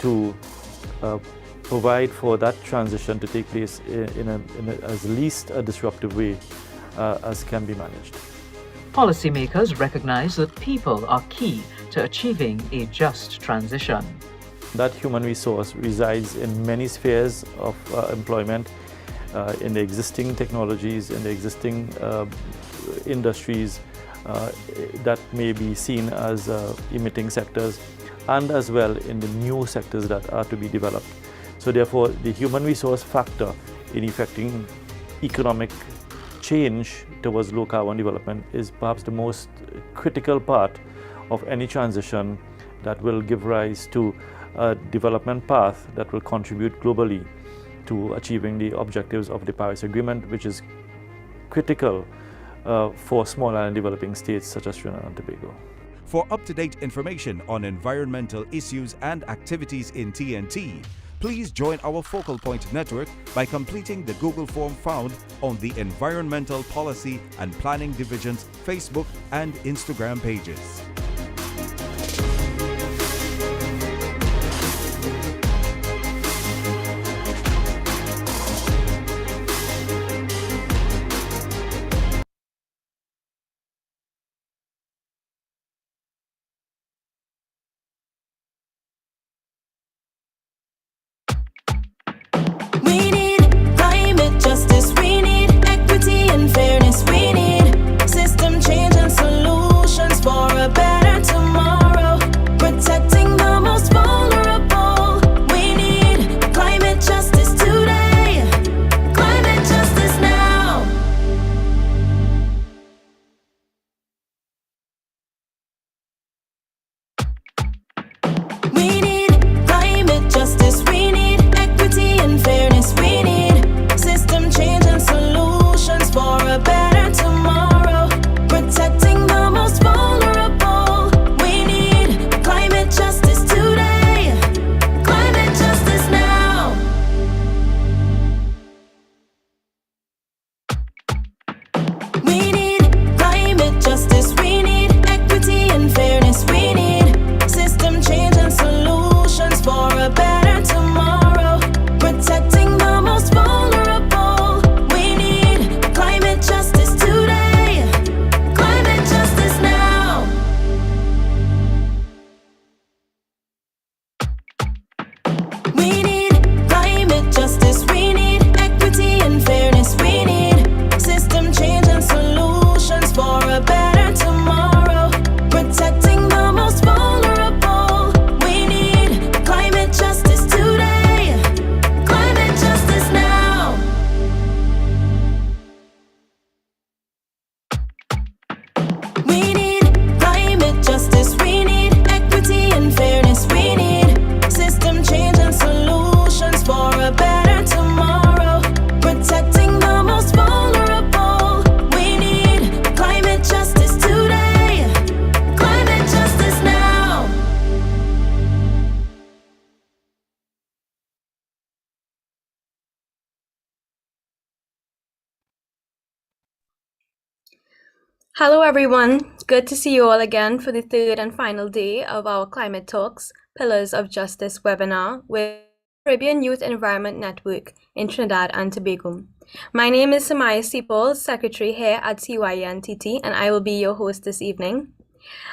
to provide for that transition to take place in as least a disruptive way as can be managed. Policymakers recognize that people are key to achieving a just transition. That human resource resides in many spheres of employment, in the existing technologies, in the existing industries that may be seen as emitting sectors, and as well in the new sectors that are to be developed. So therefore, the human resource factor in effecting economic change towards low carbon development is perhaps the most critical part of any transition that will give rise to a development path that will contribute globally to achieving the objectives of the Paris Agreement, which is critical for small and developing states such as Trinidad and Tobago. For up-to-date information on environmental issues and activities in TNT, please join our Focal Point network by completing the Google form found on the Environmental Policy and Planning Division's Facebook and Instagram pages. Hello everyone, good to see you all again for the third and final day of our Climate Talks, Pillars of Justice webinar with Caribbean Youth Environment Network in Trinidad and Tobago. My name is Samaya Sipol, Secretary here at CYEN and I will be your host this evening.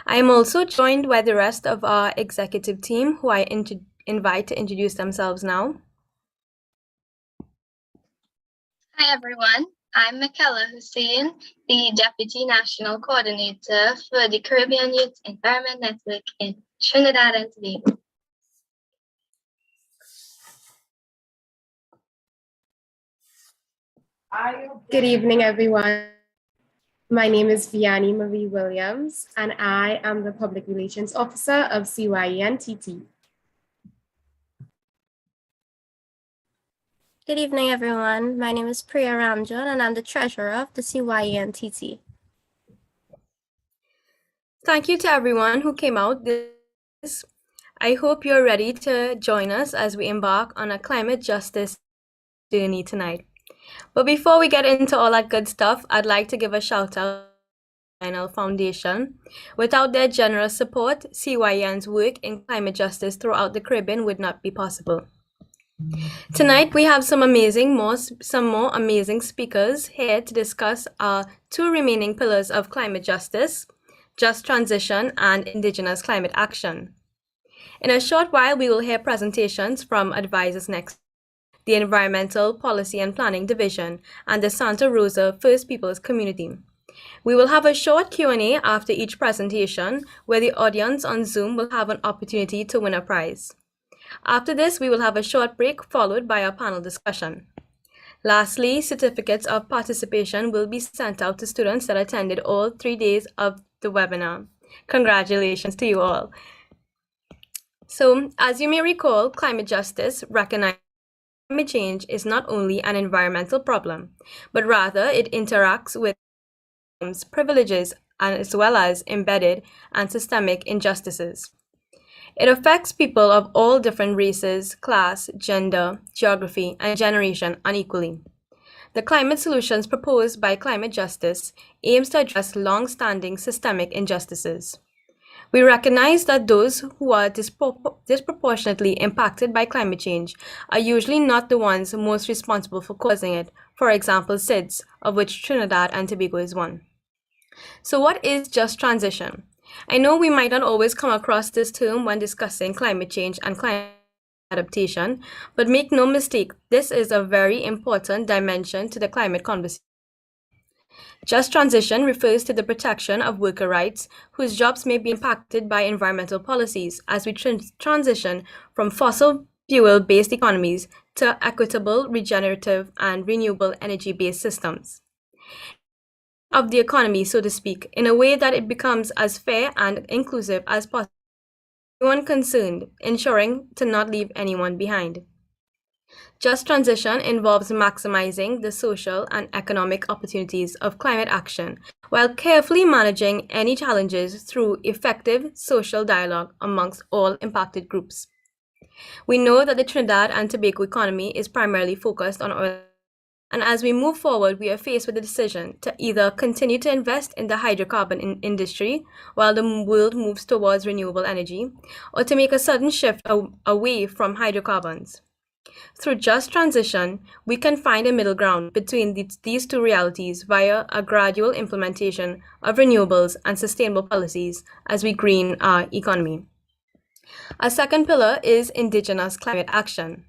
I am also joined by the rest of our executive team who I invite to introduce themselves now. Hi everyone. I'm Michaela Hussein, the Deputy National Coordinator for the Caribbean Youth Environment Network in Trinidad and Tobago. Good evening, everyone. My name is Vianney Marie Williams, and I am the Public Relations Officer of CYEN. Good evening, everyone. My name is Priya Ramjan, and I'm the treasurer of the CYEN. Thank you to everyone who came out. I hope you're ready to join us as we embark on a climate justice journey tonight. But before we get into all that good stuff, I'd like to give a shout out Foundation. Without their generous support, CYEN's work in climate justice throughout the Caribbean would not be possible. Tonight we have some more amazing speakers here to discuss our two remaining pillars of climate justice, just transition and indigenous climate action. In a short while, we will hear presentations from Advisors Next, the Environmental Policy and Planning Division, and the Santa Rosa First Peoples community. We will have a short Q&A after each presentation, where the audience on Zoom will have an opportunity to win a prize. After this, we will have a short break followed by a panel discussion. Lastly, certificates of participation will be sent out to students that attended all 3 days of the webinar. Congratulations to you all. So, as you may recall, climate justice recognizes climate change is not only an environmental problem, but rather it interacts with privileges and as well as embedded and systemic injustices. It affects people of all different races, class, gender, geography, and generation unequally. The climate solutions proposed by climate justice aims to address long-standing systemic injustices. We recognize that those who are disproportionately impacted by climate change are usually not the ones most responsible for causing it, for example, SIDS, of which Trinidad and Tobago is one. So what is just transition? I know we might not always come across this term when discussing climate change and climate adaptation, but make no mistake, this is a very important dimension to the climate conversation. Just transition refers to the protection of worker rights whose jobs may be impacted by environmental policies as we transition from fossil fuel-based economies to equitable, regenerative, and renewable energy-based systems of the economy, so to speak, in a way that it becomes as fair and inclusive as possible for everyone concerned, ensuring to not leave anyone behind. Just transition involves maximizing the social and economic opportunities of climate action while carefully managing any challenges through effective social dialogue amongst all impacted groups. We know that the Trinidad and Tobago economy is primarily focused on oil, and as we move forward, we are faced with the decision to either continue to invest in the hydrocarbon industry while the world moves towards renewable energy, or to make a sudden shift away from hydrocarbons. Through just transition, we can find a middle ground between these two realities via a gradual implementation of renewables and sustainable policies as we green our economy. Our second pillar is indigenous climate action.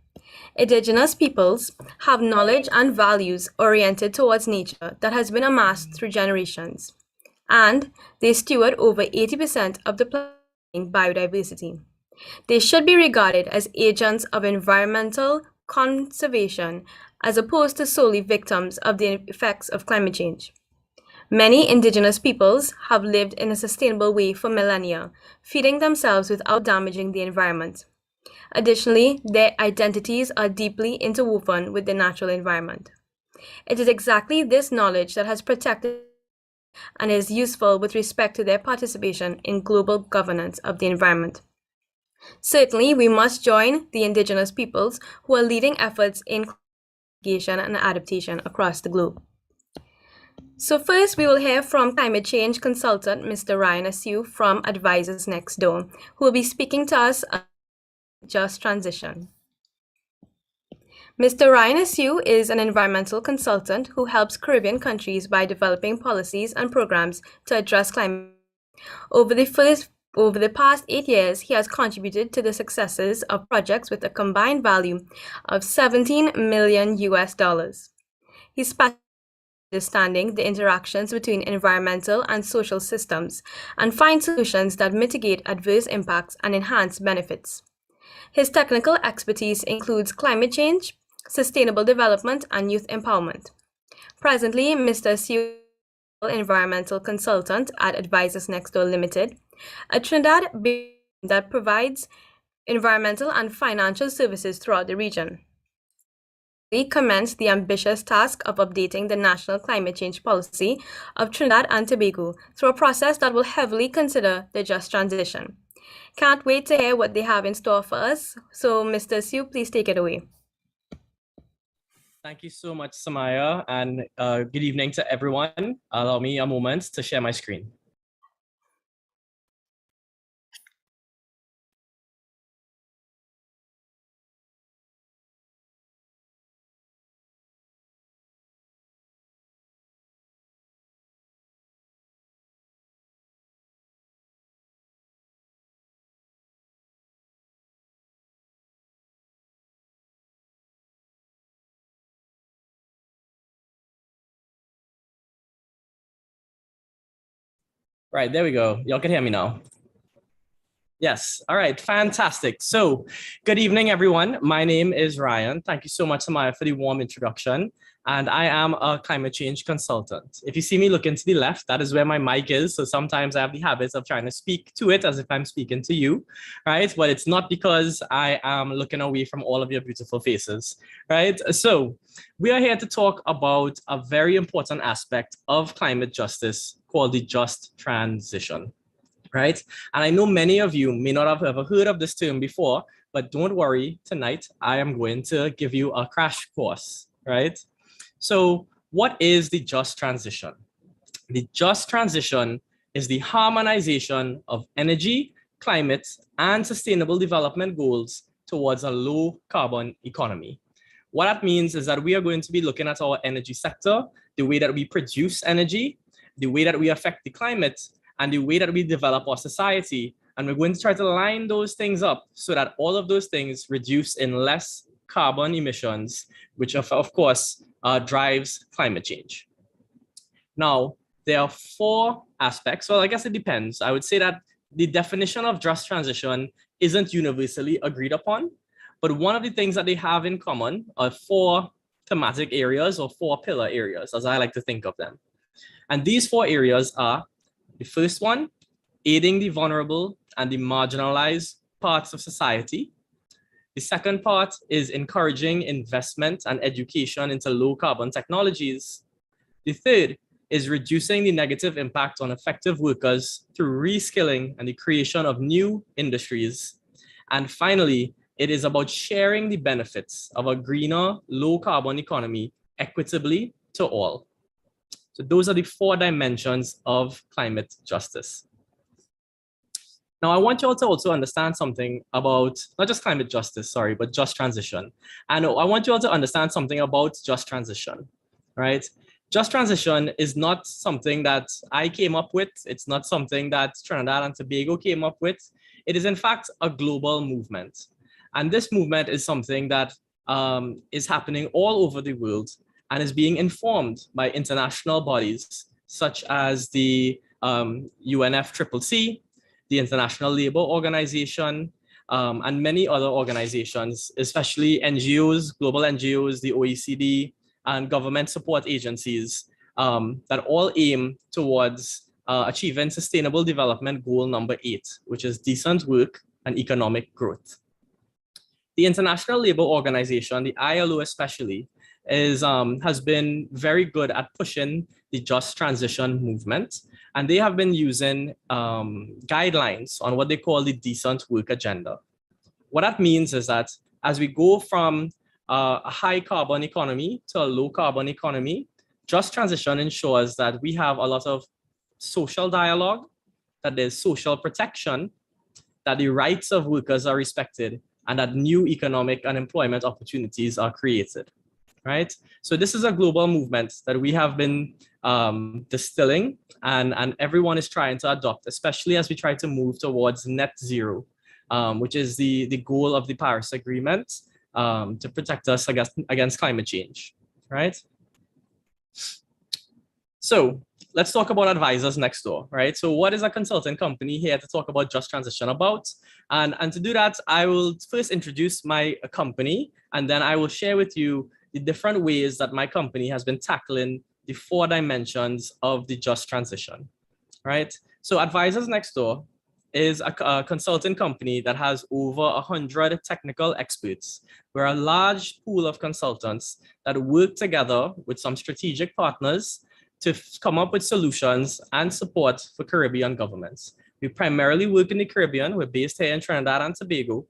Indigenous peoples have knowledge and values oriented towards nature that has been amassed through generations, and they steward over 80% of the planet's biodiversity. They should be regarded as agents of environmental conservation as opposed to solely victims of the effects of climate change. Many indigenous peoples have lived in a sustainable way for millennia, feeding themselves without damaging the environment. Additionally, their identities are deeply interwoven with the natural environment. It is exactly this knowledge that has protected and is useful with respect to their participation in global governance of the environment. Certainly, we must join the indigenous peoples who are leading efforts in mitigation and adaptation across the globe. So first, we will hear from climate change consultant Mr. Ryan Asue from Advisors Next Door, who will be speaking to us on just transition. Mr. Ryan Asue is an environmental consultant who helps Caribbean countries by developing policies and programs to address climate change. Over the past 8 years, he has contributed to the successes of projects with a combined value of $17 million. He specializes in understanding the interactions between environmental and social systems and find solutions that mitigate adverse impacts and enhance benefits. His technical expertise includes climate change, sustainable development, and youth empowerment. Presently, Mr. Asue is an environmental consultant at Advisors Next Door Limited, a Trinidad-based that provides environmental and financial services throughout the region. He commenced the ambitious task of updating the national climate change policy of Trinidad and Tobago through a process that will heavily consider the just transition. Can't wait to hear what they have in store for us. So, Mr. Asue, please take it away. Thank you so much, Samaya, and good evening to everyone. Allow me a moment to share my screen. Right, there we go. Y'all can hear me now. Yes. All right. Fantastic. So, good evening, everyone. My name is Ryan. Thank you so much, Samaya, for the warm introduction. And I am a climate change consultant. If you see me looking to the left, that is where my mic is. So sometimes I have the habit of trying to speak to it as if I'm speaking to you, right? But it's not because I am looking away from all of your beautiful faces, right? So we are here to talk about a very important aspect of climate justice called the just transition. Right? And I know many of you may not have ever heard of this term before, but don't worry, tonight I am going to give you a crash course, right? So what is the just transition? The just transition is the harmonization of energy, climate, and sustainable development goals towards a low carbon economy. What that means is that we are going to be looking at our energy sector, the way that we produce energy, the way that we affect the climate, and the way that we develop our society. And we're going to try to line those things up so that all of those things reduce in less carbon emissions, which of course drives climate change. Now, there are four aspects. Well, I guess it depends. I would say that the definition of just transition isn't universally agreed upon, but one of the things that they have in common are four thematic areas or four pillar areas, as I like to think of them. And these four areas are: the first one, aiding the vulnerable and the marginalized parts of society. The second part is encouraging investment and education into low carbon technologies. The third is reducing the negative impact on effective workers through reskilling and the creation of new industries. And finally, it is about sharing the benefits of a greener, low carbon economy equitably to all. So those are the four dimensions of climate justice. Now, I want you all to also understand something about not just climate justice, sorry, but just transition. And I want you all to understand something about just transition, right? Just transition is not something that I came up with. It's not something that Trinidad and Tobago came up with. It is in fact a global movement. And this movement is something that is happening all over the world and is being informed by international bodies such as the UNFCCC, the International Labour Organization, and many other organizations, especially NGOs, global NGOs, the OECD, and government support agencies that all aim towards achieving Sustainable Development Goal number 8, which is decent work and economic growth. The International Labour Organization, the ILO especially, has been very good at pushing the just transition movement. And they have been using guidelines on what they call the decent work agenda. What that means is that as we go from a high carbon economy to a low carbon economy, just transition ensures that we have a lot of social dialogue, that there's social protection, that the rights of workers are respected, and that new economic and employment opportunities are created, right? So this is a global movement that we have been distilling, and everyone is trying to adopt, especially as we try to move towards net zero, which is the goal of the Paris Agreement to protect us against climate change, right? So let's talk about advisors next door, right? So what is a consulting company here to talk about just transition about? And to do that, I will first introduce my company, and then I will share with you the different ways that my company has been tackling the four dimensions of the just transition, right? So Advisors Next Door is a consulting company that has over 100 technical experts. We're a large pool of consultants that work together with some strategic partners to come up with solutions and support for Caribbean governments. We primarily work in the Caribbean. We're based here in Trinidad and Tobago,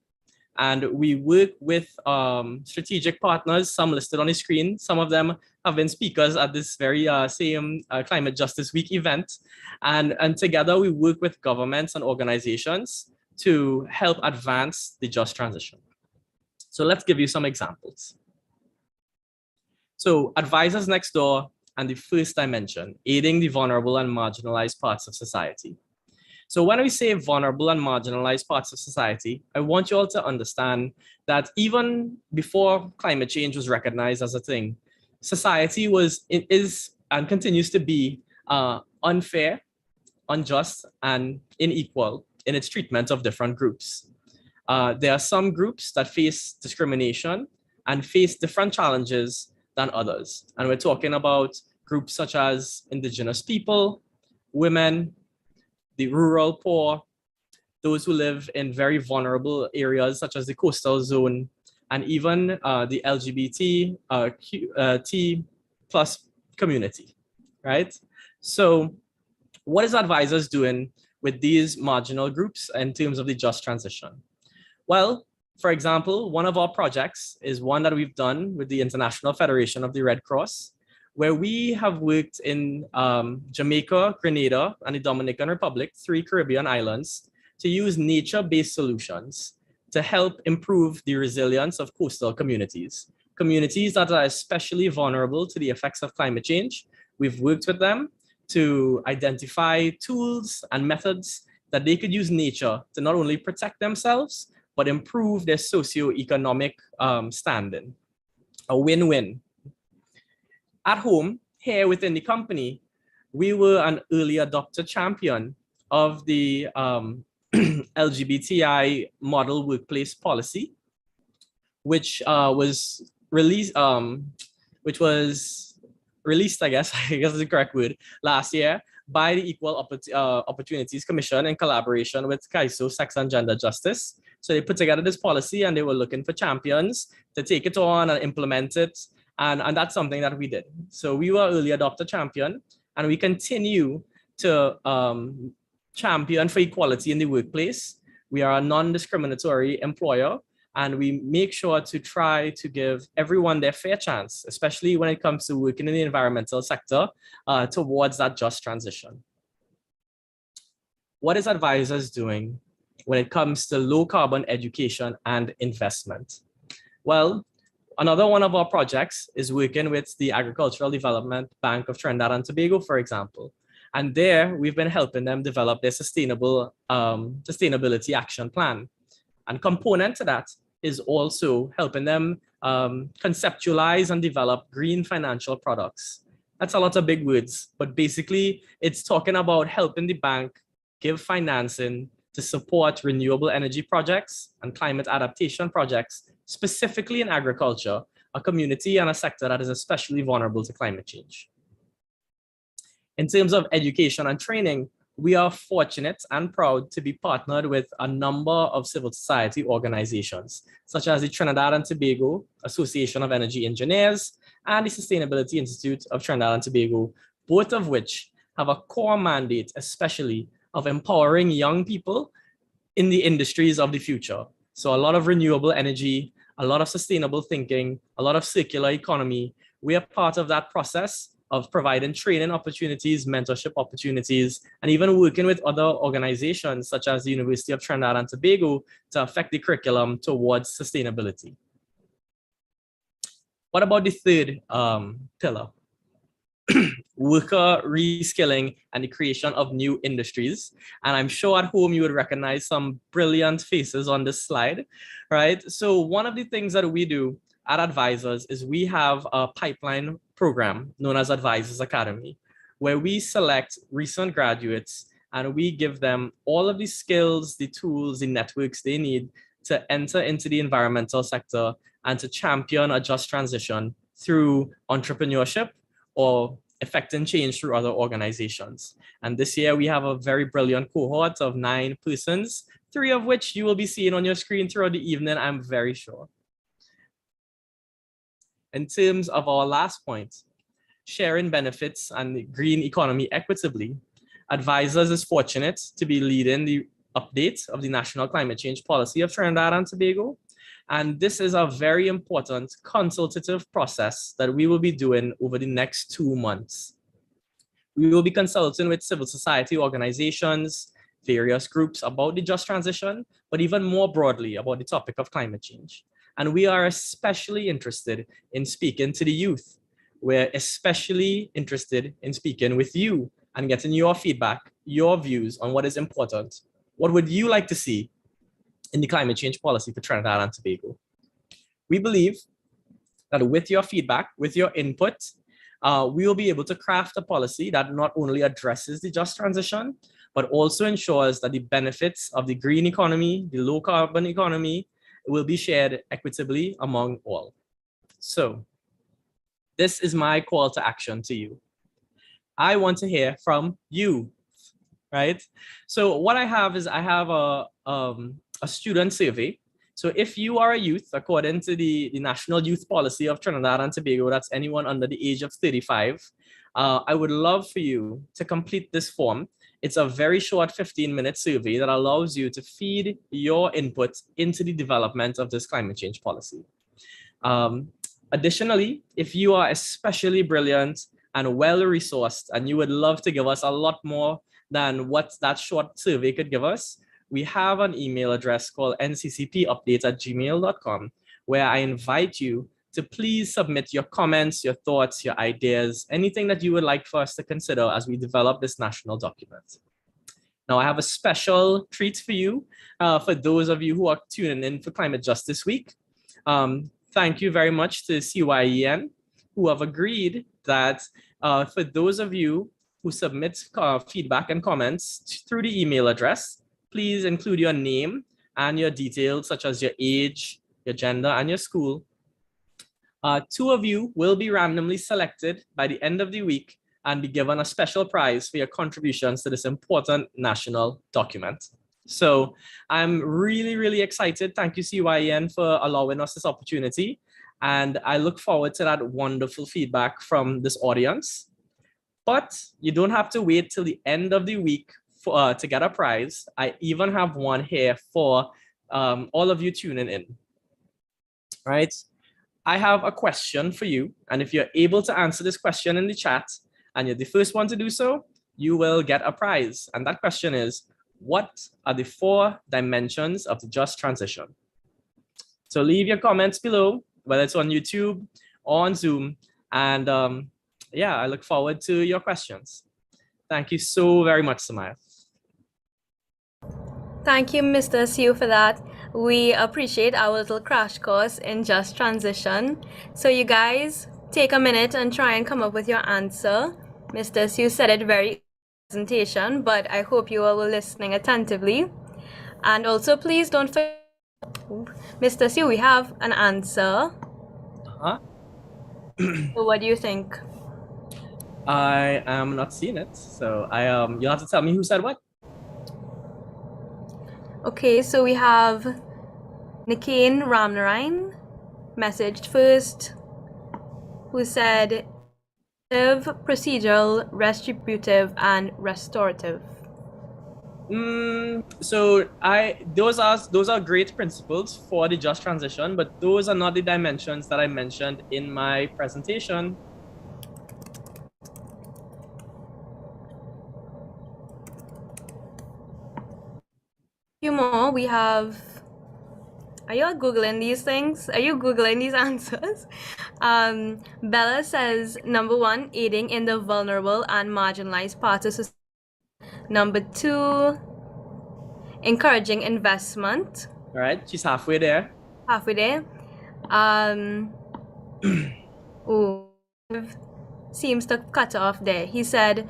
And we work with strategic partners, some listed on the screen. Some of them have been speakers at this very same Climate Justice Week event. And together we work with governments and organizations to help advance the just transition. So let's give you some examples. So Advisors Next Door and the first dimension, aiding the vulnerable and marginalized parts of society. So when we say vulnerable and marginalized parts of society, I want you all to understand that even before climate change was recognized as a thing, society is and continues to be unfair, unjust, and unequal in its treatment of different groups. There are some groups that face discrimination and face different challenges than others. And we're talking about groups such as Indigenous people, women, the rural poor, those who live in very vulnerable areas such as the coastal zone, and even the LGBT T plus community, right? So what is Advisors doing with these marginal groups in terms of the just transition? Well, for example, one of our projects is one that we've done with the International Federation of the Red Cross, where we have worked in Jamaica, Grenada, and the Dominican Republic, 3 Caribbean islands, to use nature-based solutions to help improve the resilience of coastal communities. Communities that are especially vulnerable to the effects of climate change. We've worked with them to identify tools and methods that they could use nature to not only protect themselves, but improve their socioeconomic standing. A win-win. At home, here within the company, we were an early adopter champion of the LGBTI model workplace policy, which was released, I guess is the correct word, last year by the Equal Opportunities Commission in collaboration with CAISO, Sex and Gender Justice. So they put together this policy and they were looking for champions to take it on and implement it. And that's something that we did. So we were early adopter champion, and we continue to champion for equality in the workplace. We are a non-discriminatory employer, and we make sure to try to give everyone their fair chance, especially when it comes to working in the environmental sector towards that just transition. What is Advisors doing when it comes to low carbon education and investment? Well, another one of our projects is working with the Agricultural Development Bank of Trinidad and Tobago, for example. And there we've been helping them develop their sustainability action plan. And component to that is also helping them conceptualize and develop green financial products. That's a lot of big words, but basically it's talking about helping the bank give financing to support renewable energy projects and climate adaptation projects, specifically in agriculture, a community and a sector that is especially vulnerable to climate change. In terms of education and training, we are fortunate and proud to be partnered with a number of civil society organizations, such as the Trinidad and Tobago Association of Energy Engineers and the Sustainability Institute of Trinidad and Tobago, both of which have a core mandate, especially of empowering young people in the industries of the future. So a lot of renewable energy, a lot of sustainable thinking, a lot of circular economy. We are part of that process of providing training opportunities, mentorship opportunities, and even working with other organizations such as the University of Trinidad and Tobago to affect the curriculum towards sustainability. What about the third pillar? Worker reskilling and the creation of new industries. And I'm sure at home you would recognize some brilliant faces on this slide, right? So one of the things that we do at Advisors is we have a pipeline program known as Advisors Academy, where we select recent graduates and we give them all of the skills, the tools, the networks they need to enter into the environmental sector and to champion a just transition through entrepreneurship or effecting change through other organizations. And this year we have a very brilliant cohort of 9 persons, 3 of which you will be seeing on your screen throughout the evening, I'm very sure. In terms of our last point, sharing benefits and the green economy equitably, Advisors is fortunate to be leading the update of the National Climate Change Policy of Trinidad and Tobago. And this is a very important consultative process that we will be doing over the next 2 months. We will be consulting with civil society organizations, various groups about the just transition, but even more broadly about the topic of climate change. And we are especially interested in speaking to the youth. We're especially interested in speaking with you and getting your feedback, your views on what is important. What would you like to see in the climate change policy for Trinidad and Tobago? We believe that with your feedback, with your input, we will be able to craft a policy that not only addresses the just transition, but also ensures that the benefits of the green economy, the low carbon economy, will be shared equitably among all. So this is my call to action to you. I want to hear from you, right? So what I have is I have a student survey. So if you are a youth, according to the National Youth Policy of Trinidad and Tobago, that's anyone under the age of 35, I would love for you to complete this form. It's a very short 15-minute survey that allows you to feed your input into the development of this climate change policy. Additionally, if you are especially brilliant and well-resourced and you would love to give us a lot more than what that short survey could give us, we have an email address called nccpupdate@gmail.com, where I invite you to please submit your comments, your thoughts, your ideas, anything that you would like for us to consider as we develop this national document. Now, I have a special treat for you, for those of you who are tuning in for Climate Justice Week. Thank you very much to CYEN, who have agreed that for those of you who submit feedback and comments through the email address, please include your name and your details, such as your age, your gender, and your school. 2 of you will be randomly selected by the end of the week and be given a special prize for your contributions to this important national document. So I'm really, really excited. Thank you, CYEN, for allowing us this opportunity. And I look forward to that wonderful feedback from this audience. But you don't have to wait till the end of the week to get a prize. I even have one here for all of you tuning in, right? I have a question for you. And if you're able to answer this question in the chat and you're the first one to do so, you will get a prize. And that question is, what are the 4 dimensions of the just transition? So leave your comments below, whether it's on YouTube or on Zoom. And yeah, I look forward to your questions. Thank you so very much, Samaya. Thank you, Mr. Siu, for that. We appreciate our little crash course in just transition. So you guys take a minute and try and come up with your answer. Mr. Siu said it very presentation, but I hope you all were listening attentively. And also, please don't forget, Mr. Siu, we have an answer. So what do you think? I am not seeing it. So you'll have to tell me who said what. Okay, so we have Nikane Ramnarain messaged first, who said procedural, retributive, and restorative. So those are great principles for the just transition, but those are not the dimensions that I mentioned in my presentation. Few more. We have. Are you all Googling these things? Are you Googling these answers? Bella says, number 1, aiding in the vulnerable and marginalized parts of society. Number 2, encouraging investment. All right, she's halfway there. Halfway there. Seems to cut off there. He said,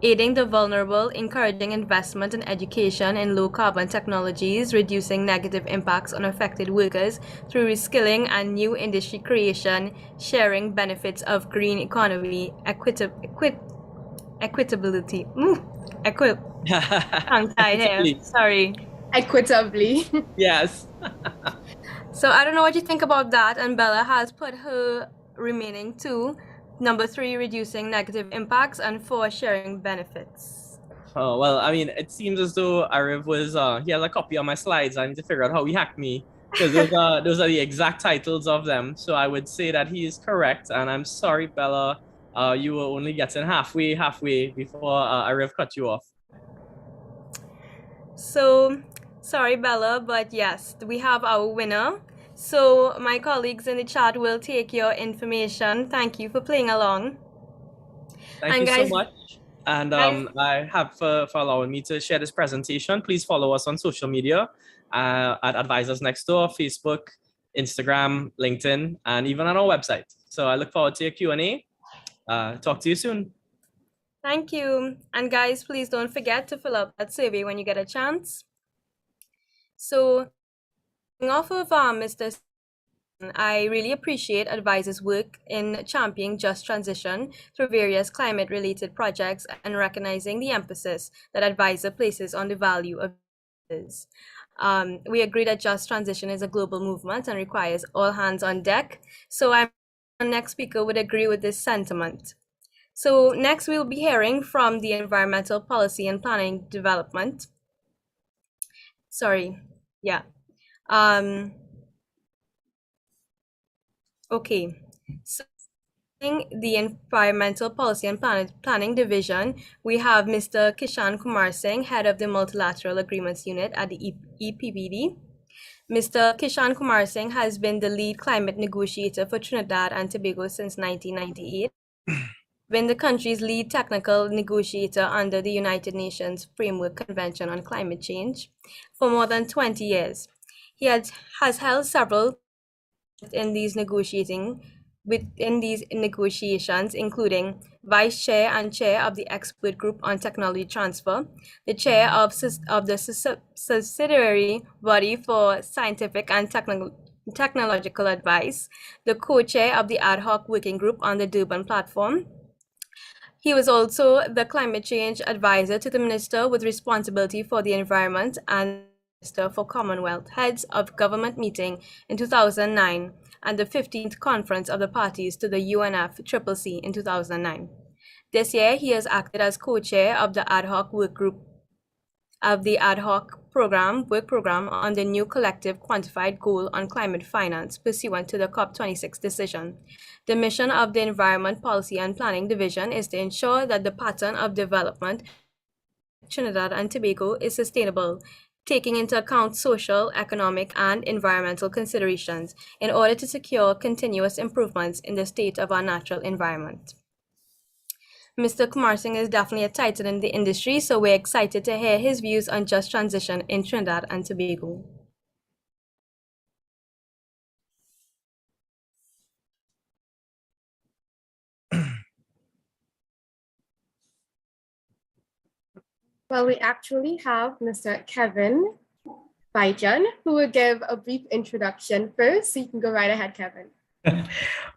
aiding the vulnerable, encouraging investment in education in low-carbon technologies, reducing negative impacts on affected workers through reskilling and new industry creation, sharing benefits of green economy, equitability. Tongue-tied here. Sorry. Equitably. Yes. So I don't know what you think about that, and Bella has put her remaining 2. Number 3, reducing negative impacts, and 4, sharing benefits. Oh, well, I mean, it seems as though Arif was, he has a copy of my slides. I need to figure out how he hacked me because those are the exact titles of them. So I would say that he is correct. And I'm sorry, Bella, you were only getting halfway before Arif cut you off. So, sorry, Bella, but yes, we have our winner. So, my colleagues in the chat will take your information. Thank you for playing along. Thank you so much. And I have for allowing me to share this presentation. Please follow us on social media at Advisors Next Door, Facebook, Instagram, LinkedIn, and even on our website. So I look forward to your Q&A. Talk to you soon. Thank you. And guys, please don't forget to fill out that survey when you get a chance. So, off of Mr. I really appreciate Advisor's work in championing just transition through various climate-related projects and recognizing the emphasis that Advisor places on the value of this. We agree that just transition is a global movement and requires all hands on deck. So our next speaker would agree with this sentiment. So next we'll be hearing from the Environmental Policy and Planning Development. Sorry, yeah. Okay, so in the Environmental Policy and Planning Division, we have Mr. Kishan Kumar Singh, Head of the Multilateral Agreements Unit at the EPBD. Mr. Kishan Kumar Singh has been the lead climate negotiator for Trinidad and Tobago since 1998. Been the country's lead technical negotiator under the United Nations Framework Convention on Climate Change for more than 20 years. He has held several in these negotiations, including Vice Chair and Chair of the Expert Group on Technology Transfer, the Chair of the Subsidiary Body for Scientific and Technological Advice, the Co-Chair of the Ad Hoc Working Group on the Durban Platform. He was also the Climate Change Advisor to the Minister with responsibility for the environment and Minister for Commonwealth Heads of Government meeting in 2009 and the 15th Conference of the Parties to the UNFCCC in 2009. This year, he has acted as co-chair of the Ad Hoc Work Group of the Ad Hoc Work Program on the new collective quantified goal on climate finance pursuant to the COP26 decision. The mission of the Environment Policy and Planning Division is to ensure that the pattern of development in Trinidad and Tobago is sustainable, taking into account social, economic, and environmental considerations in order to secure continuous improvements in the state of our natural environment. Mr. Kumar Singh is definitely a titan in the industry, so we're excited to hear his views on just transition in Trinidad and Tobago. Well, we actually have Mr. Kevin Bajan, who will give a brief introduction first. So you can go right ahead, Kevin.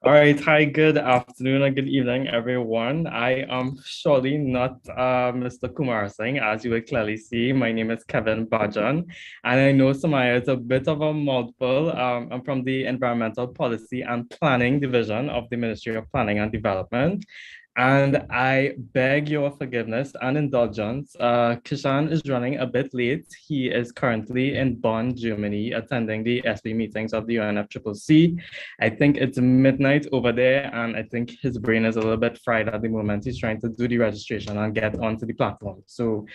All right. Hi, good afternoon and good evening, everyone. I am surely not Mr. Kumar Singh, as you will clearly see. My name is Kevin Bajan, and I know Samaya is a bit of a mouthful. I'm from the Environmental Policy and Planning Division of the Ministry of Planning and Development. And I beg your forgiveness and indulgence. Kishan is running a bit late. He is currently in Bonn, Germany, attending the SB meetings of the UNFCCC. I think it's midnight over there, and I think his brain is a little bit fried at the moment. He's trying to do the registration and get onto the platform. So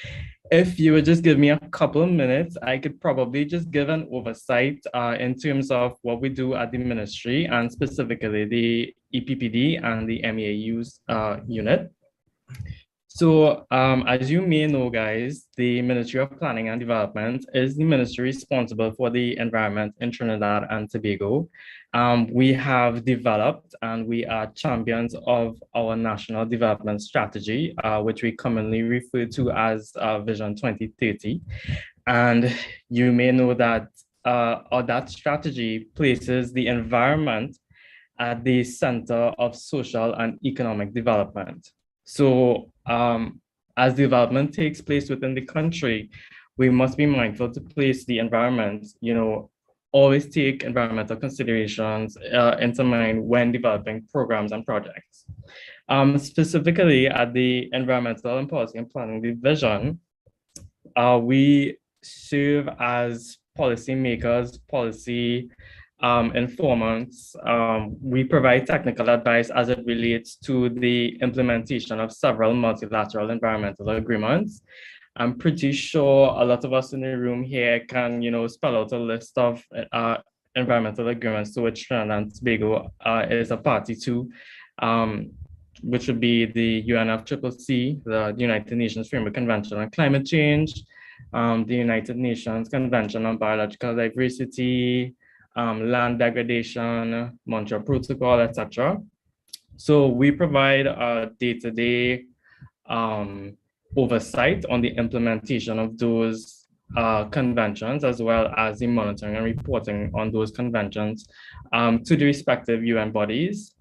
if you would just give me a couple of minutes, I could probably just give an oversight in terms of what we do at the ministry and specifically the EPPD and the MEAU's unit. So as you may know, guys, the Ministry of Planning and Development is the ministry responsible for the environment in Trinidad and Tobago. We have developed and we are champions of our National Development Strategy, which we commonly refer to as Vision 2030. And you may know that that strategy places the environment at the center of social and economic development. So as development takes place within the country, we must be mindful to place the environment, always take environmental considerations into mind when developing programs and projects. Specifically at the Environmental and Policy and Planning Division, we serve as policymakers, policy informants. We provide technical advice as it relates to the implementation of several multilateral environmental agreements. I'm pretty sure a lot of us in the room here can, spell out a list of environmental agreements to which Trinidad and Tobago is a party to, which would be the UNFCCC, the United Nations Framework Convention on Climate Change, the United Nations Convention on Biological Diversity, land degradation, Montreal Protocol, etc. So we provide a day-to-day oversight on the implementation of those conventions, as well as the monitoring and reporting on those conventions to the respective UN bodies.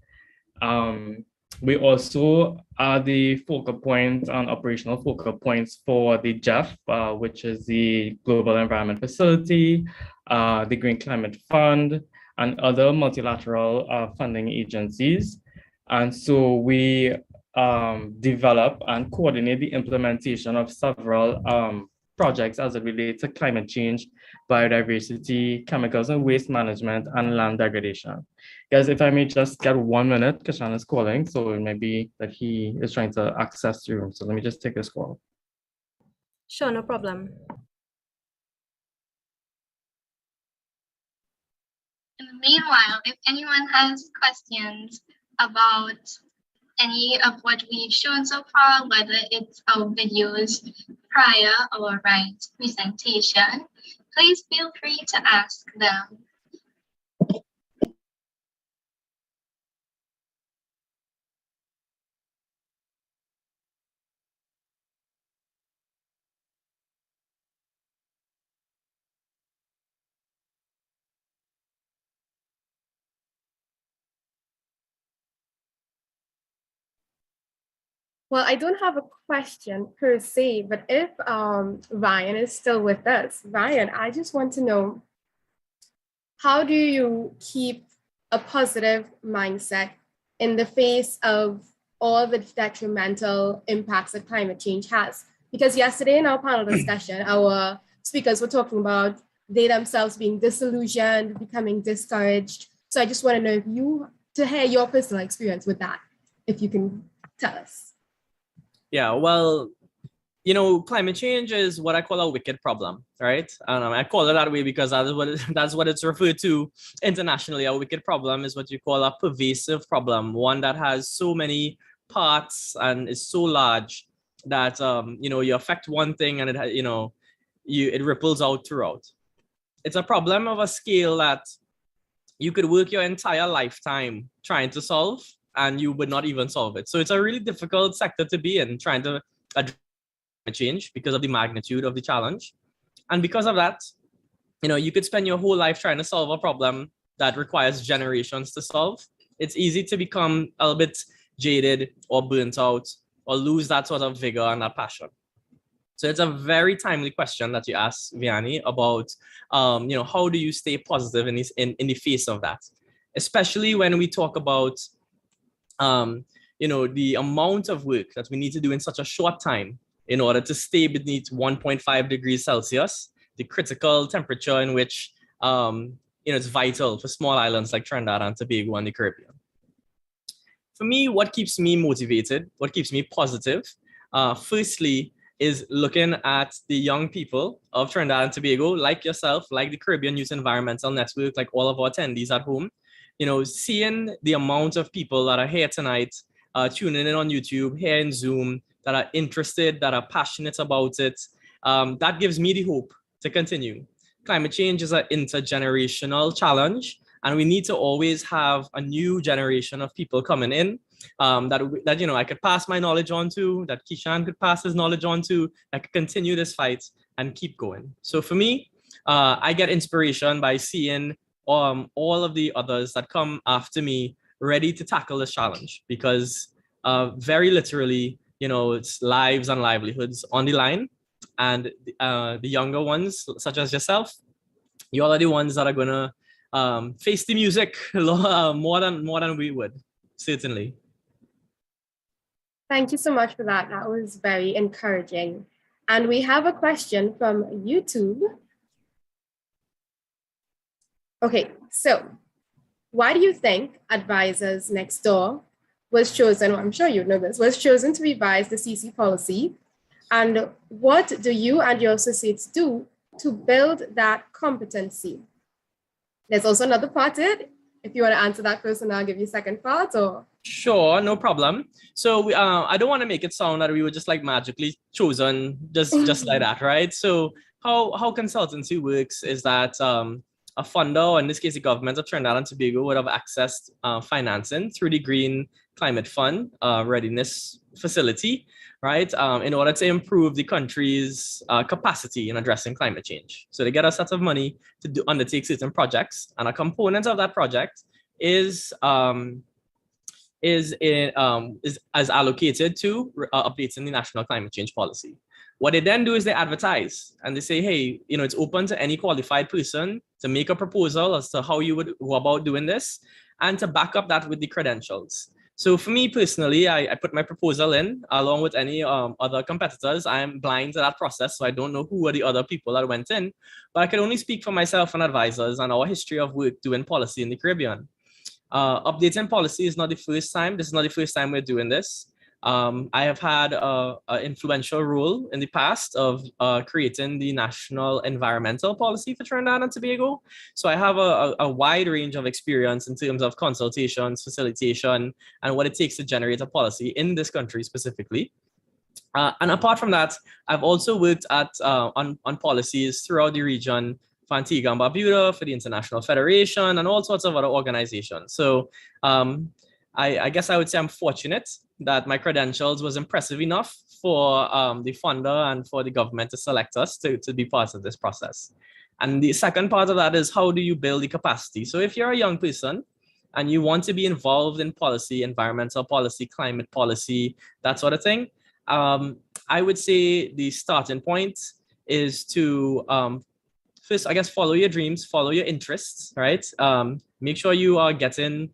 We also are the focal point and operational focal points for the GEF, which is the Global Environment Facility, the Green Climate Fund, and other multilateral funding agencies. And so we develop and coordinate the implementation of several projects as it relates to climate change, biodiversity, chemicals and waste management, and land degradation. Guys, if I may just get 1 minute, Kashan is calling, so it may be that he is trying to access the room. So let me just take this call. Sure, no problem. In the meanwhile, if anyone has questions about any of what we've shown so far, whether it's our videos prior or right presentation, please feel free to ask them. Well, I don't have a question per se, but if Ryan is still with us, Ryan, I just want to know, how do you keep a positive mindset in the face of all the detrimental impacts that climate change has? Because yesterday in our panel discussion, our speakers were talking about they themselves being disillusioned, becoming discouraged. So I just want to know to hear your personal experience with that, if you can tell us. Yeah, well, climate change is what I call a wicked problem, right? I call it that way because that's what it's referred to internationally. A wicked problem is what you call a pervasive problem, one that has so many parts and is so large that you affect one thing and it ripples out throughout. It's a problem of a scale that you could work your entire lifetime trying to solve, and you would not even solve it. So it's a really difficult sector to be in, trying to address change because of the magnitude of the challenge. And because of that, you could spend your whole life trying to solve a problem that requires generations to solve. It's easy to become a little bit jaded or burnt out or lose that sort of vigor and that passion. So it's a very timely question that you asked, Vianney, about how do you stay positive in the face of that, especially when we talk about the amount of work that we need to do in such a short time in order to stay beneath 1.5 degrees Celsius, the critical temperature in which it's vital for small islands like Trinidad and Tobago and the Caribbean. For me, what keeps me motivated, what keeps me positive, firstly, is looking at the young people of Trinidad and Tobago, like yourself, like the Caribbean Youth Environmental Network, like all of our attendees at home, seeing the amount of people that are here tonight, tuning in on YouTube, here in Zoom, that are interested, that are passionate about it, that gives me the hope to continue. Climate change is an intergenerational challenge, and we need to always have a new generation of people coming in that I could pass my knowledge on to, that Kishan could pass his knowledge on to, that could continue this fight and keep going. So for me, I get inspiration by seeing all of the others that come after me ready to tackle this challenge, because very literally, it's lives and livelihoods on the line. And the younger ones, such as yourself, you all are the ones that are gonna face the music more than we would, certainly. Thank you so much for that. That was very encouraging. And we have a question from YouTube. Okay, so why do you think Advisors Next Door was chosen, well, I'm sure you know this, was chosen to revise the CC policy? And what do you and your associates do to build that competency? There's also another part to it. If you want to answer that first, and I'll give you second part, or Sure, no problem. So we, I don't want to make it sound that we were just like magically chosen just like that, right? So how consultancy works is that a funder, or in this case, the government of Trinidad and Tobago, would have accessed financing through the Green Climate Fund Readiness Facility, right? In order to improve the country's capacity in addressing climate change. So they get a set of money to undertake certain projects, and a component of that project is as allocated to updating the national climate change policy. What they then do is they advertise and they say, hey, it's open to any qualified person to make a proposal as to how you would go about doing this and to back up that with the credentials. So for me personally, I put my proposal in along with any other competitors. I am blind to that process, so I don't know who are the other people that went in, but I can only speak for myself and advisors and our history of work doing policy in the Caribbean. Updating policy is not the first time. This is not the first time we're doing this. I have had an influential role in the past of creating the national environmental policy for Trinidad and Tobago. So I have a wide range of experience in terms of consultations, facilitation, and what it takes to generate a policy in this country specifically. And apart from that, I've also worked on policies throughout the region for Antigua and Barbuda, for the International Federation, and all sorts of other organizations. So I guess I would say I'm fortunate that my credentials was impressive enough for the funder and for the government to select us to be part of this process. And the second part of that is, how do you build the capacity? So if you're a young person and you want to be involved in policy, environmental policy, climate policy, that sort of thing, I would say the starting point is to first, I guess, follow your dreams, follow your interests, right? Make sure you are getting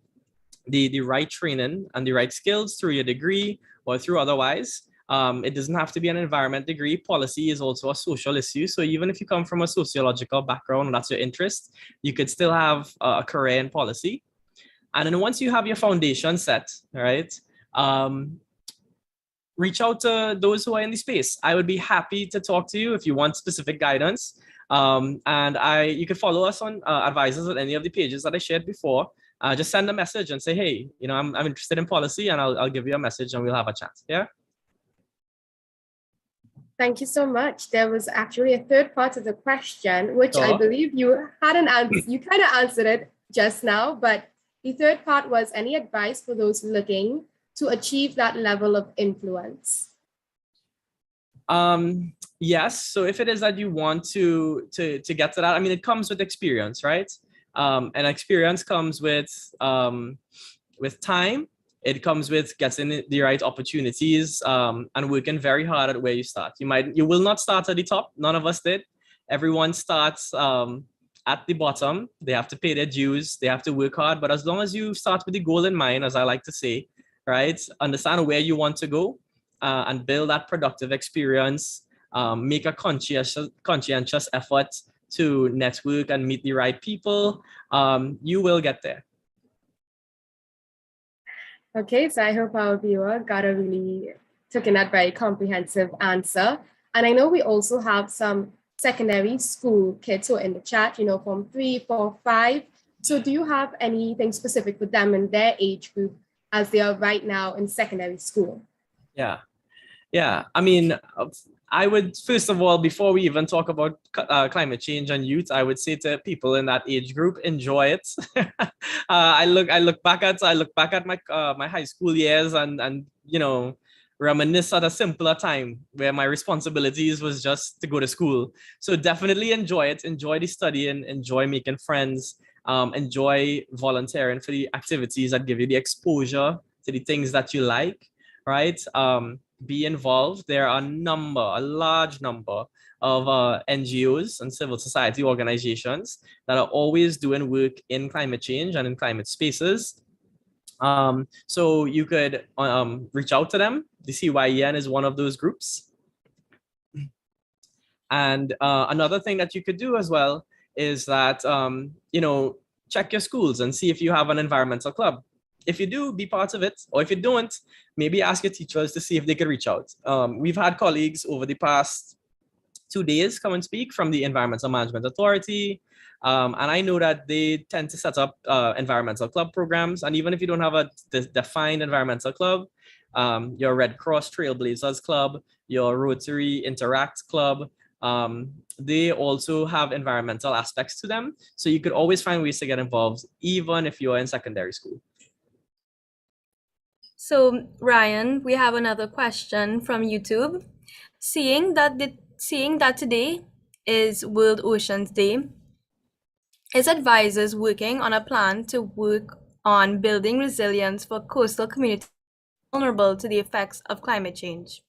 the right training and the right skills through your degree or through otherwise. It doesn't have to be an environment degree. Policy is also a social issue. So even if you come from a sociological background and that's your interest, you could still have a career in policy. And then once you have your foundation set, right, reach out to those who are in the space. I would be happy to talk to you if you want specific guidance. And you can follow us on advisors at any of the pages that I shared before. Just send a message and say, hey, I'm interested in policy, and I'll give you a message and we'll have a chat. Yeah. thank you so much. There was actually a third part of the question, which I Sure. believe you had an answer. You kind of answered it just now, but the third part was any advice for those looking to achieve that level of influence? Yes. So if it is that you want to get to that, I mean, it comes with experience, right? And experience comes with time. It comes with getting the right opportunities and working very hard at where you start. You will not start at the top. None of us did. Everyone starts at the bottom. They have to pay their dues. They have to work hard. But as long as you start with the goal in mind, as I like to say, right, understand where you want to go and build that productive experience. Make a conscientious effort to network and meet the right people. You will get there. Okay, so I hope our viewer took in that very comprehensive answer. And I know we also have some secondary school kids who are in the chat, from 3, 4, 5. So do you have anything specific for them in their age group as they are right now in secondary school? Yeah. I mean, I would, first of all, before we even talk about climate change and youth, I would say to people in that age group, enjoy it. I look back at my high school years and reminisce at a simpler time where my responsibilities was just to go to school. So definitely enjoy it. Enjoy the studying. Enjoy making friends. Enjoy volunteering for the activities that give you the exposure to the things that you like, right? Be involved. There are a large number of NGOs and civil society organizations that are always doing work in climate change and in climate spaces. So you could reach out to them. The CYEN is one of those groups. And another thing that you could do as well is that, check your schools and see if you have an environmental club. If you do, be part of it. Or if you don't, maybe ask your teachers to see if they could reach out. We've had colleagues over the past 2 days come and speak from the Environmental Management Authority. And I know that they tend to set up environmental club programs. And even if you don't have a defined environmental club, your Red Cross Trailblazers Club, your Rotary Interact Club, they also have environmental aspects to them. So you could always find ways to get involved, even if you're in secondary school. So, Ryan, we have another question from YouTube. Seeing that today is World Oceans Day, is advisors working on a plan to work on building resilience for coastal communities vulnerable to the effects of climate change?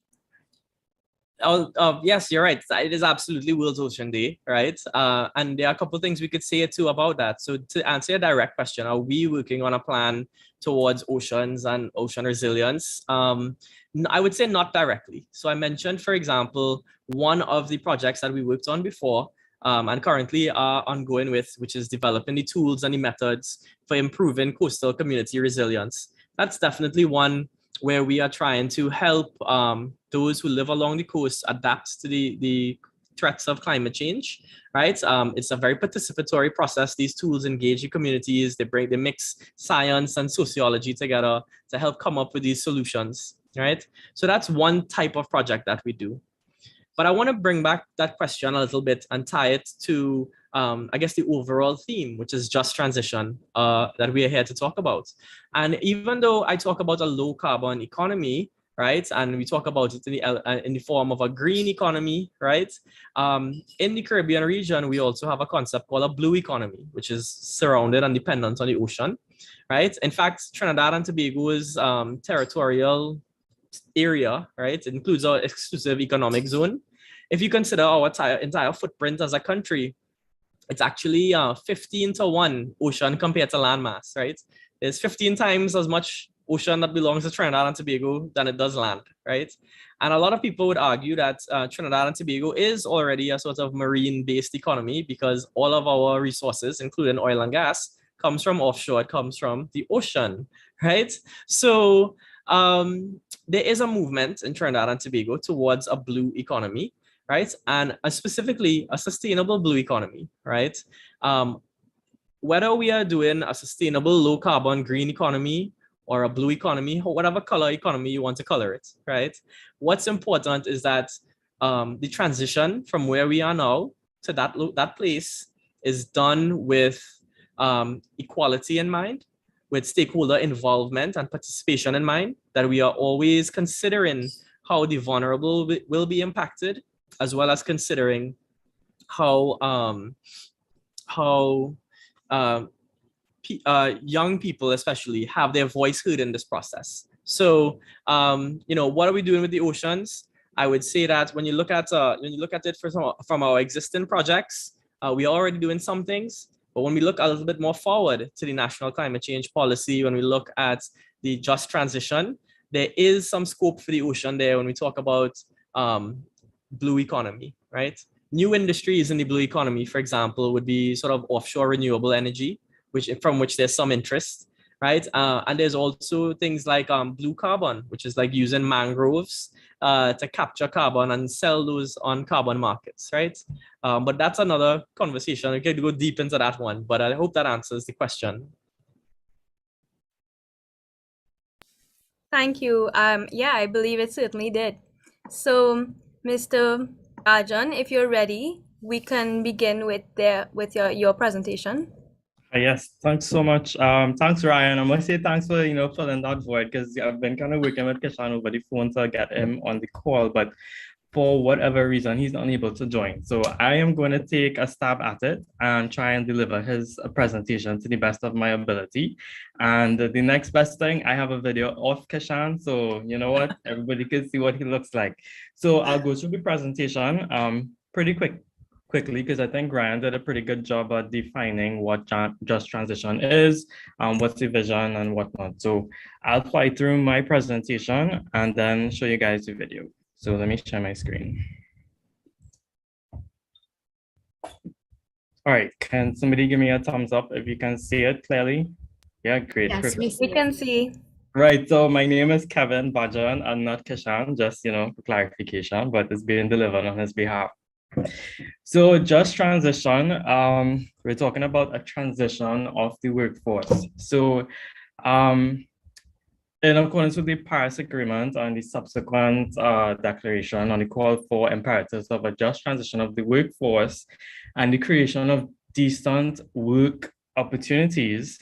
Yes, you're right. It is absolutely World Ocean Day, right? And there are a couple of things we could say too about that. So to answer your direct question, are we working on a plan towards oceans and ocean resilience? I would say not directly. So I mentioned, for example, one of the projects that we worked on before and currently are ongoing with, which is developing the tools and the methods for improving coastal community resilience. That's definitely one where we are trying to help those who live along the coast adapt to the threats of climate change, right? It's a very participatory process. These tools engage the communities, they mix science and sociology together to help come up with these solutions, right? So that's one type of project that we do. But I want to bring back that question a little bit and tie it to, I guess, the overall theme, which is just transition that we are here to talk about. And even though I talk about a low carbon economy, right, and we talk about it in the form of a green economy, right, in the Caribbean region, we also have a concept called a blue economy, which is surrounded and dependent on the ocean, right? In fact, Trinidad and Tobago's territorial area, right? It includes our exclusive economic zone. If you consider our entire footprint as a country, it's actually 15-1 ocean compared to land mass, right? There's 15 times as much ocean that belongs to Trinidad and Tobago than it does land, right? And a lot of people would argue that Trinidad and Tobago is already a sort of marine-based economy because all of our resources, including oil and gas, comes from offshore, it comes from the ocean, right? So there is a movement in Trinidad and Tobago towards a blue economy, right? And specifically a sustainable blue economy, right? Whether we are doing a sustainable low carbon green economy or a blue economy, or whatever color economy you want to color it, right? What's important is that the transition from where we are now to that place is done with equality in mind, with stakeholder involvement and participation in mind, that we are always considering how the vulnerable will be impacted, as well as considering how young people especially have their voice heard in this process. So, what are we doing with the oceans? I would say that when you look at it from our existing projects, we are already doing some things. But when we look a little bit more forward to the national climate change policy, when we look at the just transition, there is some scope for the ocean there when we talk about blue economy, right? New industries in the blue economy, for example, would be sort of offshore renewable energy, from which there's some interest, right? And there's also things like blue carbon, which is like using mangroves to capture carbon and sell those on carbon markets, right? But that's another conversation. We can go deep into that one, but I hope that answers the question. Thank you. Yeah, I believe it certainly did. So, Mr. Rajan, if you're ready, we can begin with your presentation. Yes, thanks so much. Thanks, Ryan. I must say thanks for filling that void, because I've been kind of working with Kishan over the phone to get him on the call, but for whatever reason, he's unable to join. So I am going to take a stab at it and try and deliver his presentation to the best of my ability. And the next best thing, I have a video of Kishan. So you know what? Everybody can see what he looks like. So I'll go through the presentation pretty quick. quickly because I think Ryan did a pretty good job at defining what just transition is, what's the vision and whatnot. So I'll fly through my presentation and then show you guys the video. So let me share my screen. All right, can somebody give me a thumbs up if you can see it clearly? Yeah, great. Yes, Perfect. We can see. Right, so my name is Kevin Bajan and not Kishan, just, for clarification, but it's being delivered on his behalf. So just transition, we're talking about a transition of the workforce. So in accordance with the Paris Agreement and the subsequent declaration on the call for imperatives of a just transition of the workforce and the creation of decent work opportunities,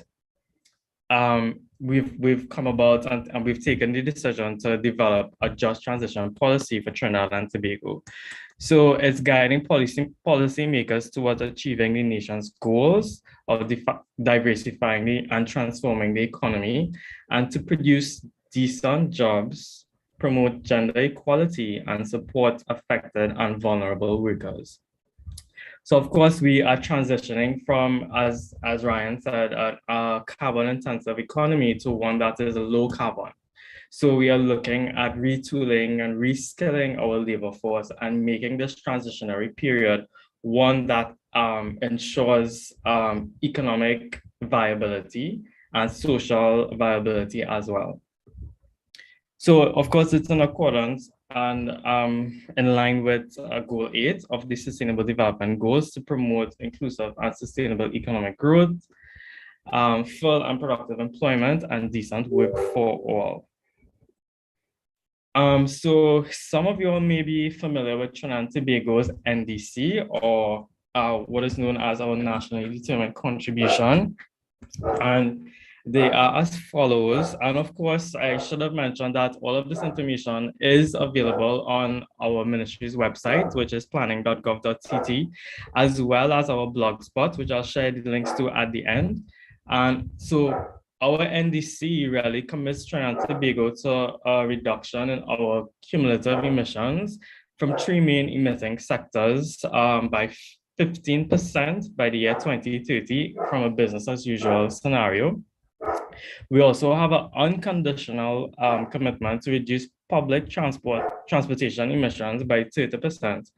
we've come about and we've taken the decision to develop a just transition policy for Trinidad and Tobago. So it's guiding policymakers towards achieving the nation's goals of diversifying and transforming the economy and to produce decent jobs, promote gender equality, and support affected and vulnerable workers. So of course, we are transitioning from, as Ryan said, a carbon-intensive economy to one that is low carbon. So we are looking at retooling and reskilling our labor force and making this transitionary period one that ensures economic viability and social viability as well. So of course, it's in accordance and in line with Goal 8 of the Sustainable Development Goals to promote inclusive and sustainable economic growth, full and productive employment, and decent work for all. So some of you all may be familiar with Trinidad and Tobago's NDC, or what is known as our nationally determined contribution. And they are as follows. And of course, I should have mentioned that all of this information is available on our ministry's website, which is planning.gov.tt, as well as our blog spot, which I'll share the links to at the end. And so our NDC really commits Trinidad and Tobago to a reduction in our cumulative emissions from 3 main emitting sectors by 15% by the year 2030 from a business as usual scenario. We also have an unconditional commitment to reduce public transportation emissions by 30%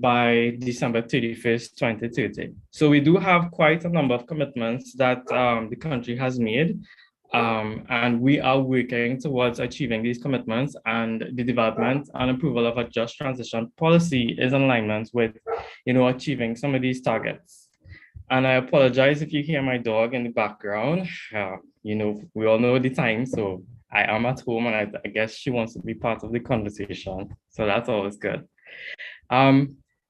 by December 31st, 2030. So we do have quite a number of commitments that the country has made, and we are working towards achieving these commitments, and the development and approval of a just transition policy is in alignment with, achieving some of these targets. And I apologize if you hear my dog in the background. We all know the time, so I am at home and I guess she wants to be part of the conversation. So that's always good.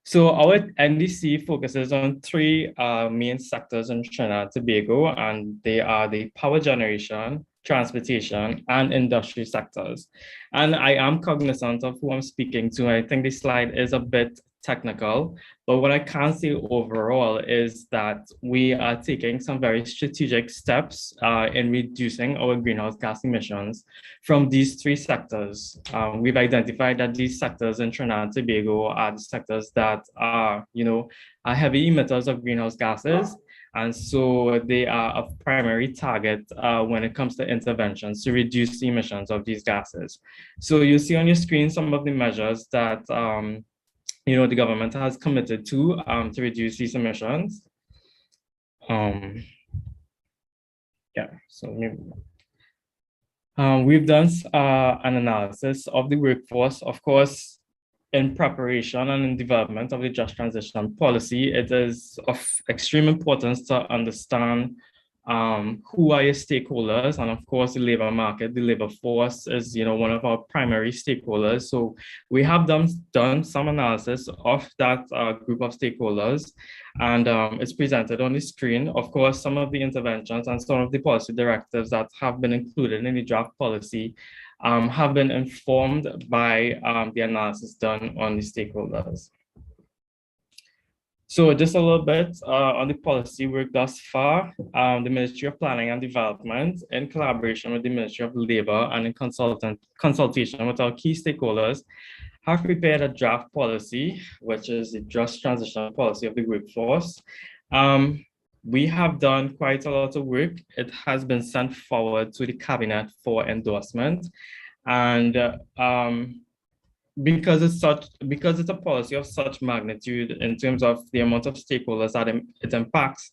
So our NDC focuses on 3 main sectors in Trinidad and Tobago, and they are the power generation, transportation, and industry sectors. And I am cognizant of who I'm speaking to. I think this slide is a bit technical, but what I can say overall is that we are taking some very strategic steps in reducing our greenhouse gas emissions from these 3 sectors. We've identified that these sectors in Trinidad and Tobago are the sectors that are, are heavy emitters of greenhouse gases. And so they are a primary target when it comes to interventions to reduce the emissions of these gases. So you see on your screen some of the measures that the government has committed to reduce these emissions. We've done an analysis of the workforce. Of course, in preparation and in development of the just transition policy, it is of extreme importance to understand who are your stakeholders, and of course the labor market, the labor force is one of our primary stakeholders. So we have done some analysis of that group of stakeholders, and it's presented on the screen. Of course, some of the interventions and some of the policy directives that have been included in the draft policy have been informed by the analysis done on the stakeholders. So just a little bit on the policy work thus far. The Ministry of Planning and Development, in collaboration with the Ministry of Labor and in consultation with our key stakeholders, have prepared a draft policy, which is the just transition policy of the workforce. We have done quite a lot of work. It has been sent forward to the cabinet for endorsement. And because it's a policy of such magnitude in terms of the amount of stakeholders that it impacts,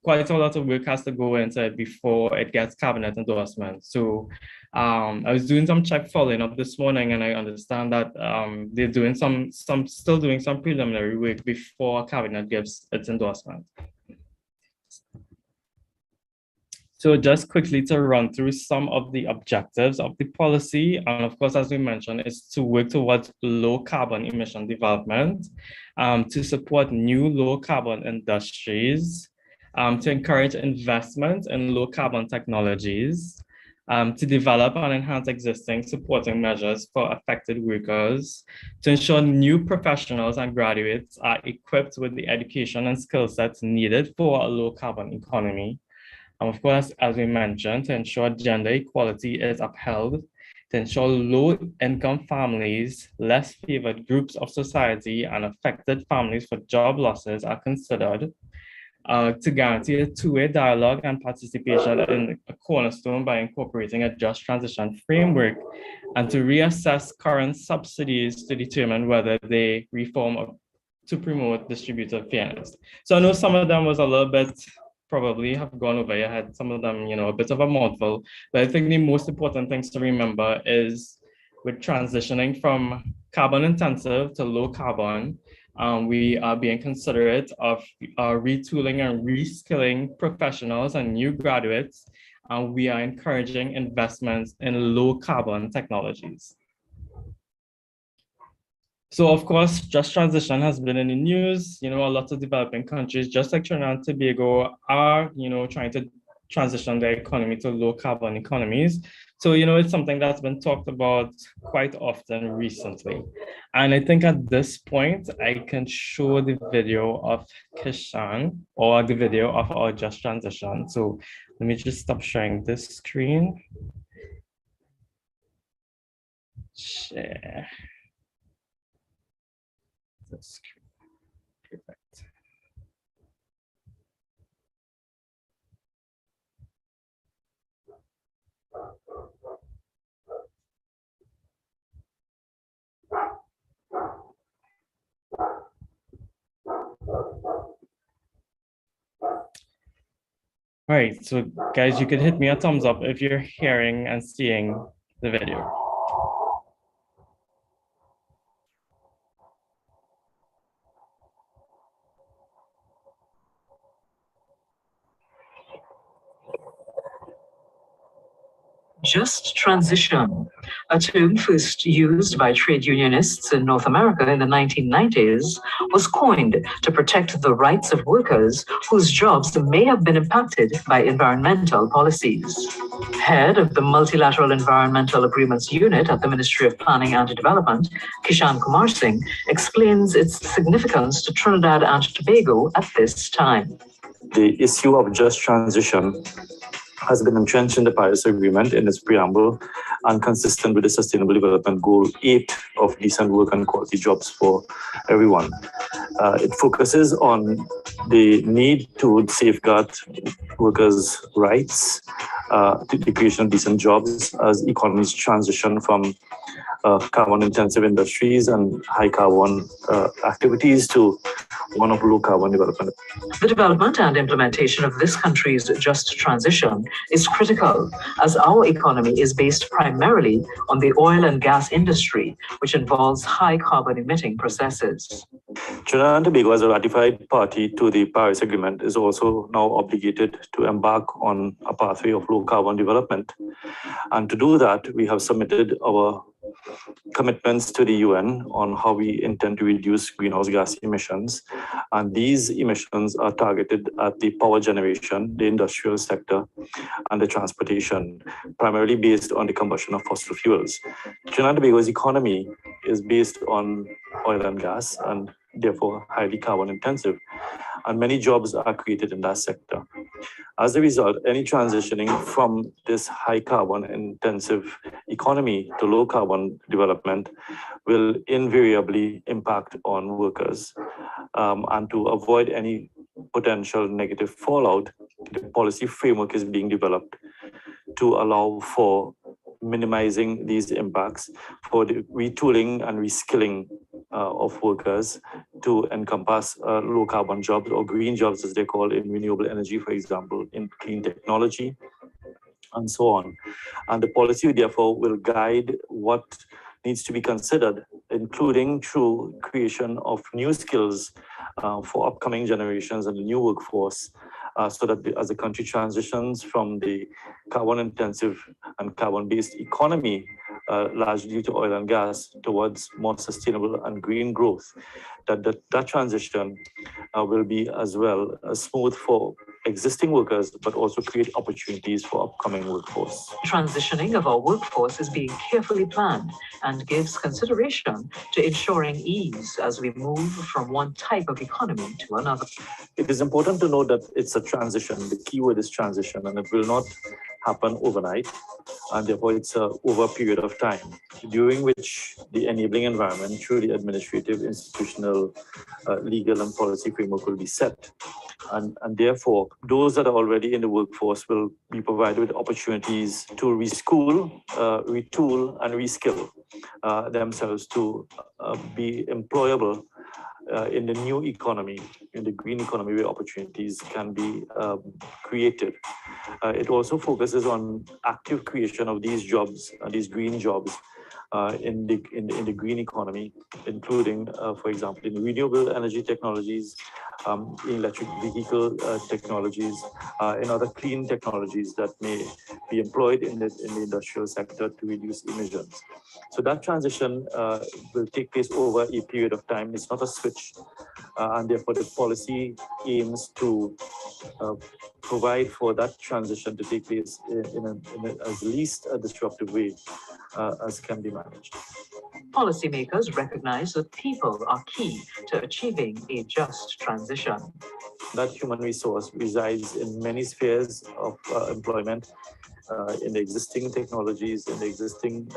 quite a lot of work has to go into it before it gets cabinet endorsement. So I was doing some check following up this morning, and I understand that they're doing still doing some preliminary work before cabinet gives its endorsement. So just quickly to run through some of the objectives of the policy. And of course, as we mentioned, is to work towards low carbon emission development, to support new low carbon industries, to encourage investment in low carbon technologies, to develop and enhance existing supporting measures for affected workers, to ensure new professionals and graduates are equipped with the education and skill sets needed for a low carbon economy. Of course, as we mentioned, to ensure gender equality is upheld, to ensure low-income families, less favored groups of society, and affected families for job losses are considered, to guarantee a two-way dialogue and participation in a cornerstone by incorporating a just transition framework, and to reassess current subsidies to determine whether they reform or to promote distributive fairness. So I know some of them was a little bit probably have gone over your head, some of them, a bit of a mouthful, but I think the most important things to remember is with transitioning from carbon intensive to low carbon, we are being considerate of retooling and reskilling professionals and new graduates, and we are encouraging investments in low carbon technologies. So of course, just transition has been in the news. A lot of developing countries, just like Trinidad and Tobago, are, trying to transition their economy to low carbon economies. So, it's something that's been talked about quite often recently. And I think at this point, I can show the video of Kishan or the video of our just transition. So let me just stop sharing this screen. Share. Perfect. All right, so guys, you can hit me a thumbs up if you're hearing and seeing the video. Just transition, a term first used by trade unionists in North America in the 1990s, was coined to protect the rights of workers whose jobs may have been impacted by environmental policies. Head of the Multilateral Environmental Agreements Unit at the Ministry of Planning and Development, Kishan Kumar Singh, explains its significance to Trinidad and Tobago at this time. The issue of just transition has been entrenched in the Paris Agreement in its preamble and consistent with the Sustainable Development Goal 8 of decent work and quality jobs for everyone. It focuses on the need to safeguard workers' rights, to the creation of decent jobs as economies transition from carbon-intensive industries and high-carbon activities to one of low-carbon development. The development and implementation of this country's just transition is critical, as our economy is based primarily on the oil and gas industry, which involves high-carbon emitting processes. Trinidad and Tobago, as a ratified party to the Paris Agreement, is also now obligated to embark on a pathway of low-carbon development. And to do that, we have submitted our commitments to the UN on how we intend to reduce greenhouse gas emissions. And these emissions are targeted at the power generation, the industrial sector, and the transportation, primarily based on the combustion of fossil fuels. Trinidad and Tobago's economy is based on oil and gas and therefore highly carbon intensive. And many jobs are created in that sector. As a result, any transitioning from this high carbon intensive economy to low carbon development will invariably impact on workers. And to avoid any potential negative fallout, the policy framework is being developed to allow for minimizing these impacts, for the retooling and reskilling of workers to encompass low carbon jobs or green jobs, as they call in renewable energy, for example, in clean technology, and so on. And the policy, therefore, will guide what needs to be considered, including through creation of new skills for upcoming generations and the new workforce, so that as the country transitions from the carbon intensive and carbon based economy, largely due to oil and gas, towards more sustainable and green growth, that transition will be as well smooth for existing workers, but also create opportunities for upcoming workforce. Transitioning of our workforce is being carefully planned and gives consideration to ensuring ease as we move from one type of economy to another. It is important to know that it's a transition. The key word is transition, and it will not happen overnight, and therefore it's over a period of time, during which the enabling environment through the administrative, institutional, legal and policy framework will be set. And therefore, those that are already in the workforce will be provided with opportunities to reschool, retool, and reskill themselves to be employable in the new economy, in the green economy, where opportunities can be created. It also focuses on active creation of these jobs, these green jobs, in the green economy, including, for example, in renewable energy technologies, in electric vehicle technologies, in other clean technologies that may be employed in the industrial sector to reduce emissions. So that transition will take place over a period of time. It's not a switch, and therefore the policy aims to provide for that transition to take place in as least a disruptive way as can be managed. Policymakers recognize that people are key to achieving a just transition. That human resource resides in many spheres of employment, in the existing technologies, in the existing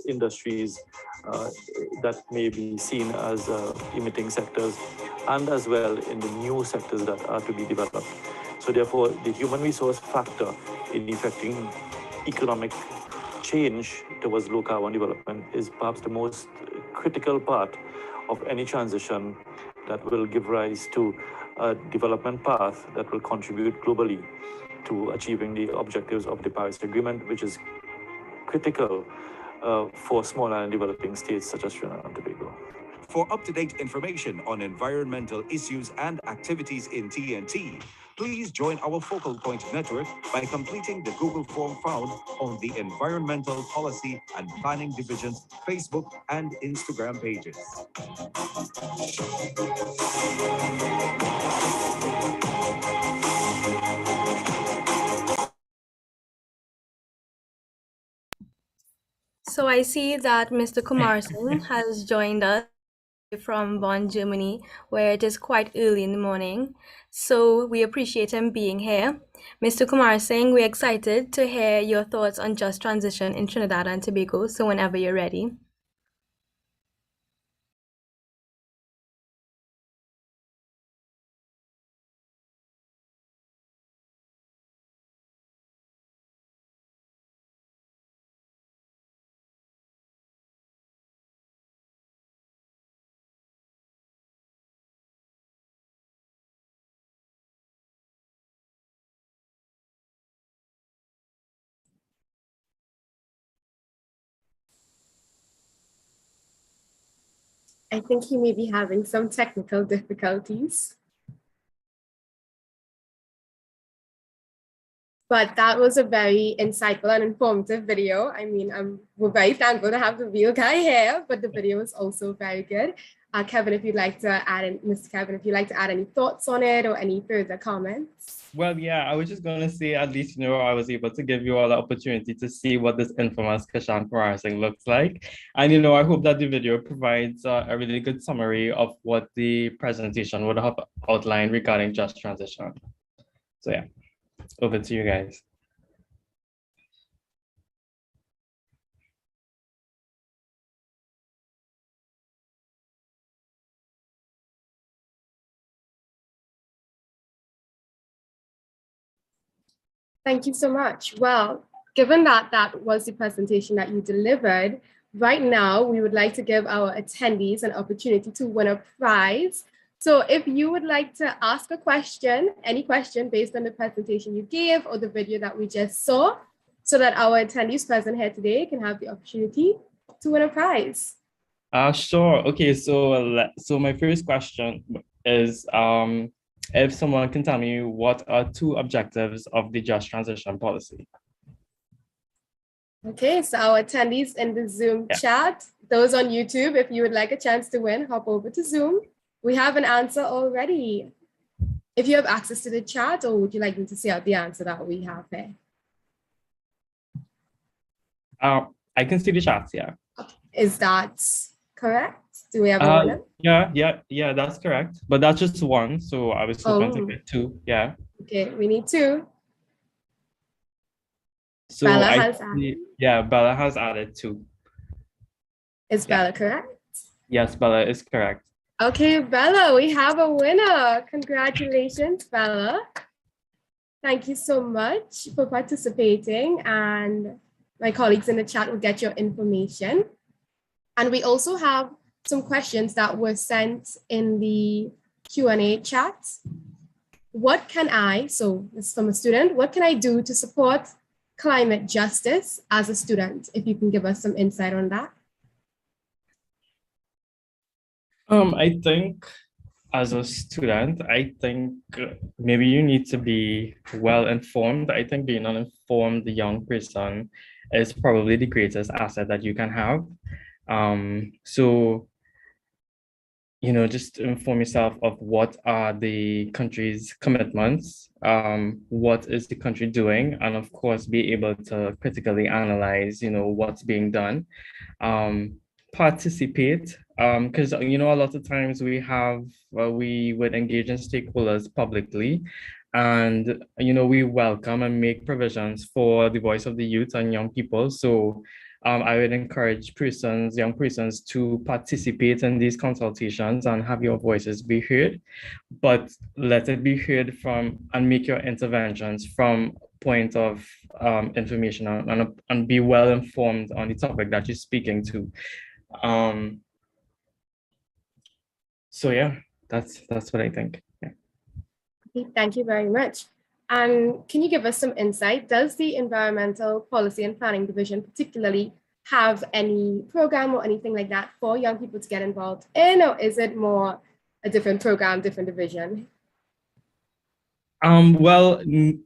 industries that may be seen as emitting sectors, and as well in the new sectors that are to be developed. So therefore, the human resource factor in effecting economic change towards low carbon development is perhaps the most critical part of any transition that will give rise to a development path that will contribute globally to achieving the objectives of the Paris Agreement, which is critical for small and developing states such as Trinidad and Tobago. For up-to-date information on environmental issues and activities in TNT, please join our Focal Point network by completing the Google form found on the Environmental Policy and Planning Division's Facebook and Instagram pages. So I see that Mr. Kumar Singh has joined us from Bonn, Germany, where it is quite early in the morning. So we appreciate him being here. Mr. Kumar Singh, we're excited to hear your thoughts on just transition in Trinidad and Tobago. So whenever you're ready. I think he may be having some technical difficulties. But that was a very insightful and informative video. I mean, we're very thankful to have the real guy here, but the video is also very good. Kevin, if you'd like to add in, Mr. Kevin, if you'd like to add any thoughts on it or any further comments. Well, yeah, I was just going to say, at least, I was able to give you all the opportunity to see what this infamous Kashan Pararsing looks like. And, I hope that the video provides a really good summary of what the presentation would have outlined regarding just transition. So, yeah. over to you guys. Thank you so much. Well, given that that was the presentation that you delivered, right now we would like to give our attendees an opportunity to win a prize. So if you would like to ask a question, any question based on the presentation you gave or the video that we just saw, so that our attendees present here today can have the opportunity to win a prize. Sure. Okay, so my first question is if someone can tell me what are two objectives of the Just Transition policy? Okay, so our attendees in the Zoom chat, those on YouTube, if you would like a chance to win, hop over to Zoom. We have an answer already. If you have access to the chat, or would you like me to see out the answer that we have here? I can see the chat, yeah. Is that correct? Do we have a winner? Yeah, that's correct. But that's just one, so I was hoping to get two, yeah. Okay, we need two. So Bella has added two. Is Bella correct? Yes, Bella is correct. Okay, Bella, we have a winner. Congratulations, Bella. Thank you so much for participating, and my colleagues in the chat will get your information. And we also have some questions that were sent in the Q&A chat. What can I, so this is from a student, what can I do to support climate justice as a student? If you can give us some insight on that. I think as a student, I think maybe you need to be well informed. I think being an informed young person is probably the greatest asset that you can have. So, you know, just inform yourself of what are the country's commitments, what is the country doing, and of course, be able to critically analyze, you know, what's being done. Participate, because you know, a lot of times we would engage in stakeholders publicly, and you know, we welcome and make provisions for the voice of the youth and young people. So I would encourage young persons to participate in these consultations and have your voices be heard, but let it be heard from and make your interventions from point of information and be well informed on the topic that you're speaking to. So yeah, that's what I think. Yeah. Okay, thank you very much. And can you give us some insight? Does the Environmental Policy and Planning Division particularly have any program or anything like that for young people to get involved in, or is it more a different program, different division? Well,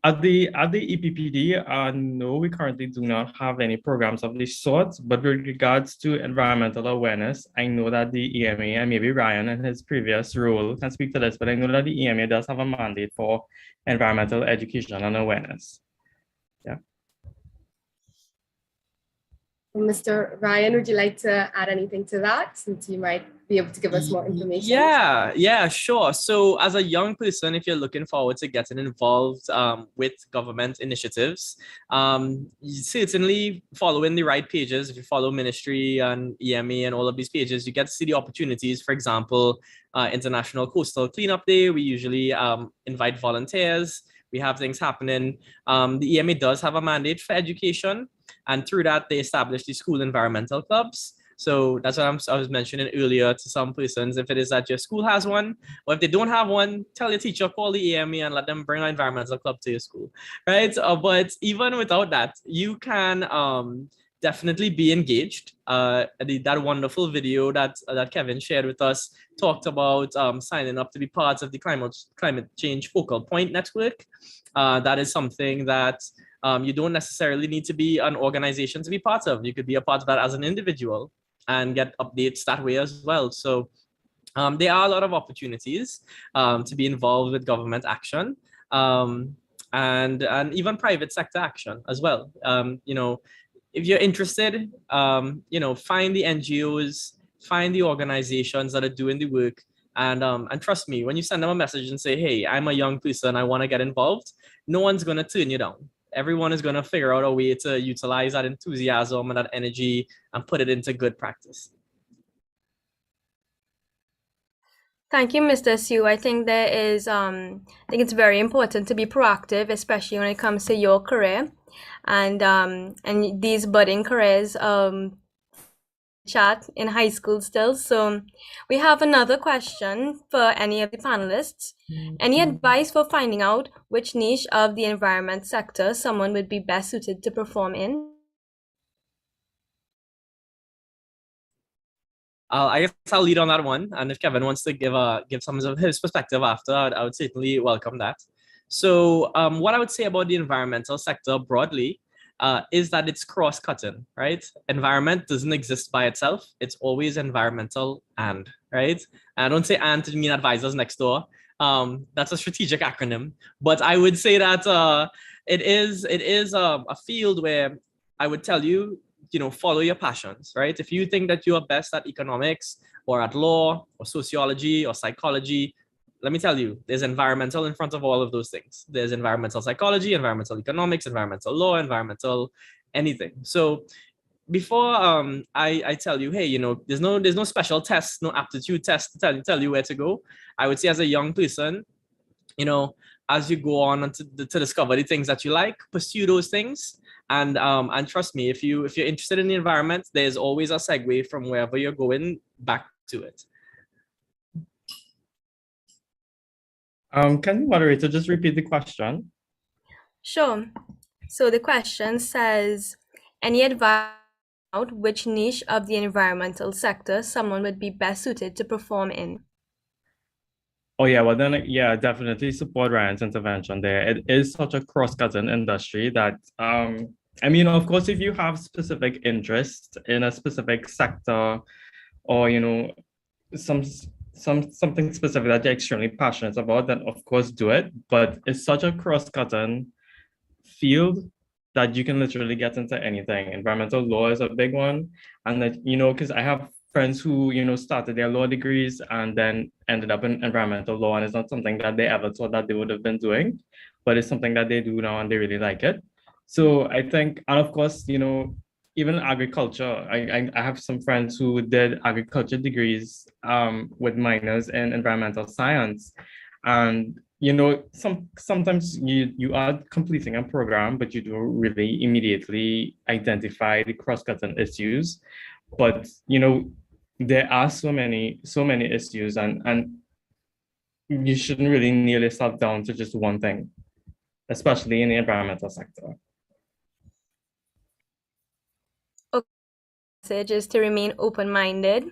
at the EPPD, no, we currently do not have any programs of this sort. But with regards to environmental awareness, I know that the EMA, and maybe Ryan in his previous role can speak to this, but I know that the EMA does have a mandate for environmental education and awareness. Yeah. Mr. Ryan, would you like to add anything to that, since you might be able to give us more information? Yeah, sure. So as a young person, if you're looking forward to getting involved with government initiatives, you certainly following the right pages. If you follow Ministry and EMA and all of these pages, you get to see the opportunities. For example, International Coastal Cleanup Day, we usually invite volunteers. We have things happening. The EMA does have a mandate for education, and through that, they established the school environmental clubs. So that's what I was mentioning earlier to some persons. If it is that your school has one, or if they don't have one, tell your teacher, call the EMA and let them bring an environmental club to your school, right? But even without that, you can definitely be engaged. That wonderful video that Kevin shared with us talked about signing up to be part of the climate change focal point network. That is something that you don't necessarily need to be an organization to be part of. You could be a part of that as an individual and get updates that way as well. So there are a lot of opportunities to be involved with government action and even private sector action as well. You know, if you're interested, you know, find the NGOs, find the organizations that are doing the work. And trust me, when you send them a message and say, hey, I'm a young person, I want to get involved, no one's going to turn you down. Everyone is going to figure out a way to utilize that enthusiasm and that energy and put it into good practice. Thank you, Mr. Sue. I think I think it's very important to be proactive, especially when it comes to your career and these budding careers. Chat in high school still. So we have another question for any of the panelists. Any advice for finding out which niche of the environment sector someone would be best suited to perform in? I guess I'll lead on that one. And if Kevin wants to give some of his perspective after, I would certainly welcome that. So what I would say about the environmental sector broadly is that it's cross-cutting, right? Environment doesn't exist by itself. It's always environmental and, right? And I don't say and to mean advisors next door. That's a strategic acronym. But I would say that it is a field where I would tell you, follow your passions, right? If you think that you are best at economics or at law or sociology or psychology, let me tell you, there's environmental in front of all of those things. There's environmental psychology, environmental economics, environmental law, environmental anything. So before I tell you, hey, there's no special test, no aptitude test to tell you where to go. I would say as a young person, as you go on to discover the things that you like, pursue those things. And trust me, if you're interested in the environment, there's always a segue from wherever you're going back to it. Can the moderator just repeat the question? Sure. So the question says, any advice about which niche of the environmental sector someone would be best suited to perform in? Oh yeah, well then, yeah, definitely support Ryan's intervention there. It is such a cross-cutting industry that, I mean, of course, if you have specific interest in a specific sector or, something specific that you're extremely passionate about, then of course do it. But it's such a cross-cutting field that you can literally get into anything. Environmental law is a big one. And that, because I have friends who, started their law degrees and then ended up in environmental law, and it's not something that they ever thought that they would have been doing, but it's something that they do now and they really like it. So I think, and of course, even agriculture, I have some friends who did agriculture degrees with minors in environmental science. And, sometimes you are completing a program, but you don't really immediately identify the cross-cutting issues. But, there are so many issues and you shouldn't really nail yourself down to just one thing, especially in the environmental sector. Just to remain open-minded.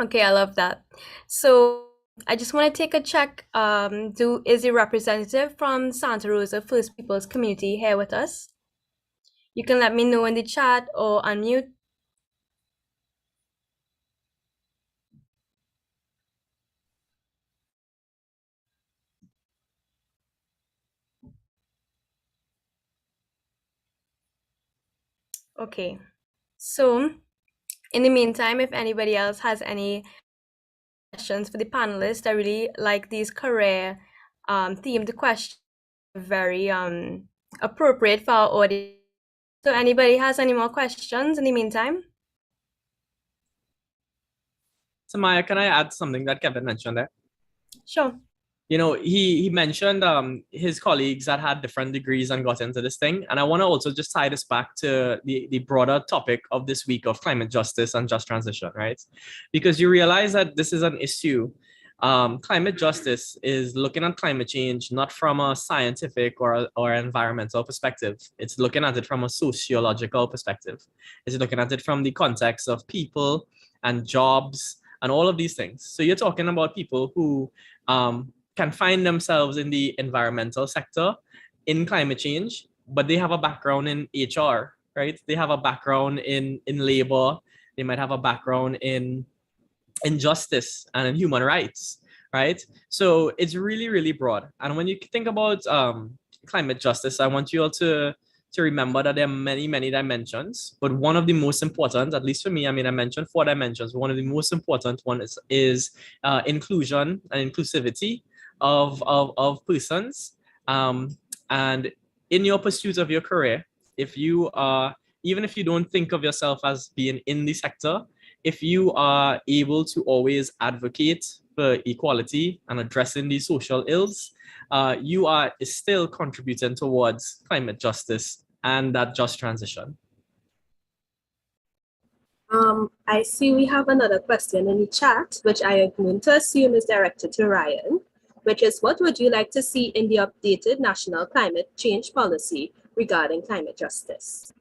Okay, I love that. So I just want to take a check. Is the representative from Santa Rosa First Peoples community here with us? You can let me know in the chat or unmute. Okay, so in the meantime, if anybody else has any questions for the panelists, I really like these career themed questions, very appropriate for our audience. So anybody has any more questions in the meantime? So Maya, can I add something that Kevin mentioned there? Sure. He mentioned his colleagues that had different degrees and got into this thing. And I want to also just tie this back to the broader topic of this week of climate justice and just transition, right? Because you realize that this is an issue. Climate justice is looking at climate change not from a scientific or environmental perspective. It's looking at it from a sociological perspective. It's looking at it from the context of people and jobs and all of these things. So you're talking about people who can find themselves in the environmental sector in climate change, but they have a background in HR, right? They have a background in labor. They might have a background in justice and in human rights, right? So it's really, really broad. And when you think about climate justice, I want you all to remember that there are many, many dimensions, but one of the most important, at least for me, I mean, I mentioned 4 dimensions. One of the most important ones is inclusion and inclusivity of persons. And in your pursuit of your career, if you are, even if you don't think of yourself as being in the sector, if you are able to always advocate for equality and addressing these social ills, you are still contributing towards climate justice and that just transition. I see we have another question in the chat, which I am going to assume is directed to Ryan, which is, what would you like to see in the updated national climate change policy regarding climate justice?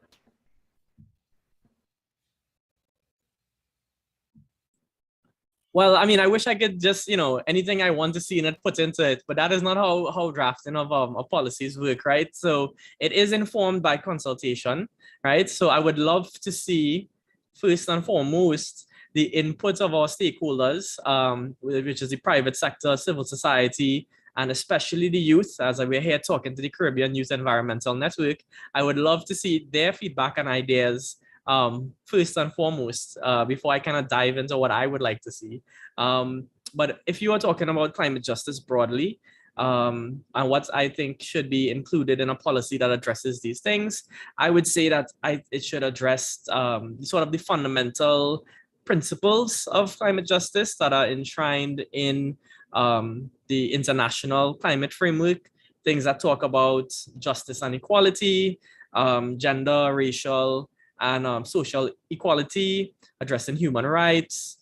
Well, I mean, I wish I could just, anything I want to see and put into it, but that is not how drafting of policies work, right? So it is informed by consultation, right? So I would love to see, first and foremost, the input of our stakeholders, which is the private sector, civil society, and especially the youth, as we're here talking to the Caribbean Youth Environmental Network. I would love to see their feedback and ideas first and foremost, before I kind of dive into what I would like to see. But if you are talking about climate justice broadly, and what I think should be included in a policy that addresses these things, I would say that it should address sort of the fundamental principles of climate justice that are enshrined in the international climate framework, things that talk about justice and equality, gender, racial, and social equality, addressing human rights,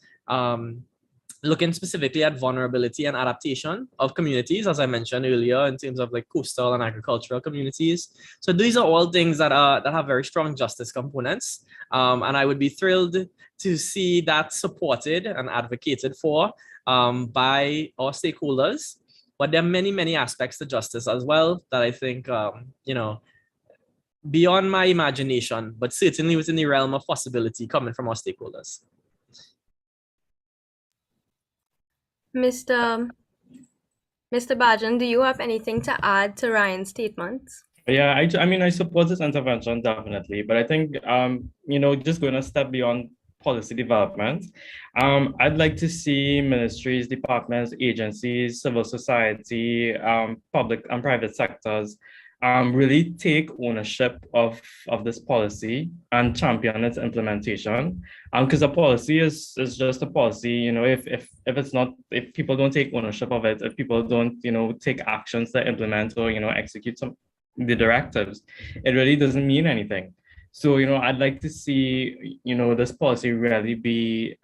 looking specifically at vulnerability and adaptation of communities, as I mentioned earlier, in terms of like coastal and agricultural communities. So these are all things that have very strong justice components, and I would be thrilled to see that supported and advocated for by our stakeholders. But there are many, many aspects to justice as well that I think beyond my imagination, but certainly within the realm of possibility coming from our stakeholders. Mr. Bajan, do you have anything to add to Ryan's statements? Yeah, I mean, I support this intervention definitely, but I think, just going a step beyond policy development, I'd like to see ministries, departments, agencies, civil society, public and private sectors really take ownership of this policy and champion its implementation. Because a policy is just a policy, if people don't take ownership of it, if people don't, take actions to implement or, execute the directives, it really doesn't mean anything. So, I'd like to see, this policy really be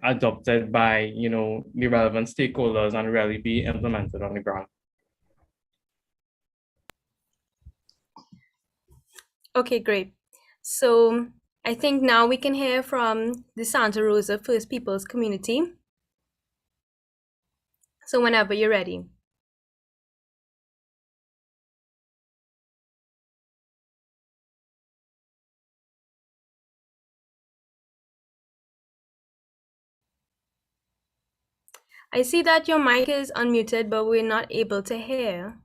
adopted by, the relevant stakeholders and really be implemented on the ground. Okay, great. So I think now we can hear from the Santa Rosa First Peoples community. So whenever you're ready. I see that your mic is unmuted, but we're not able to hear.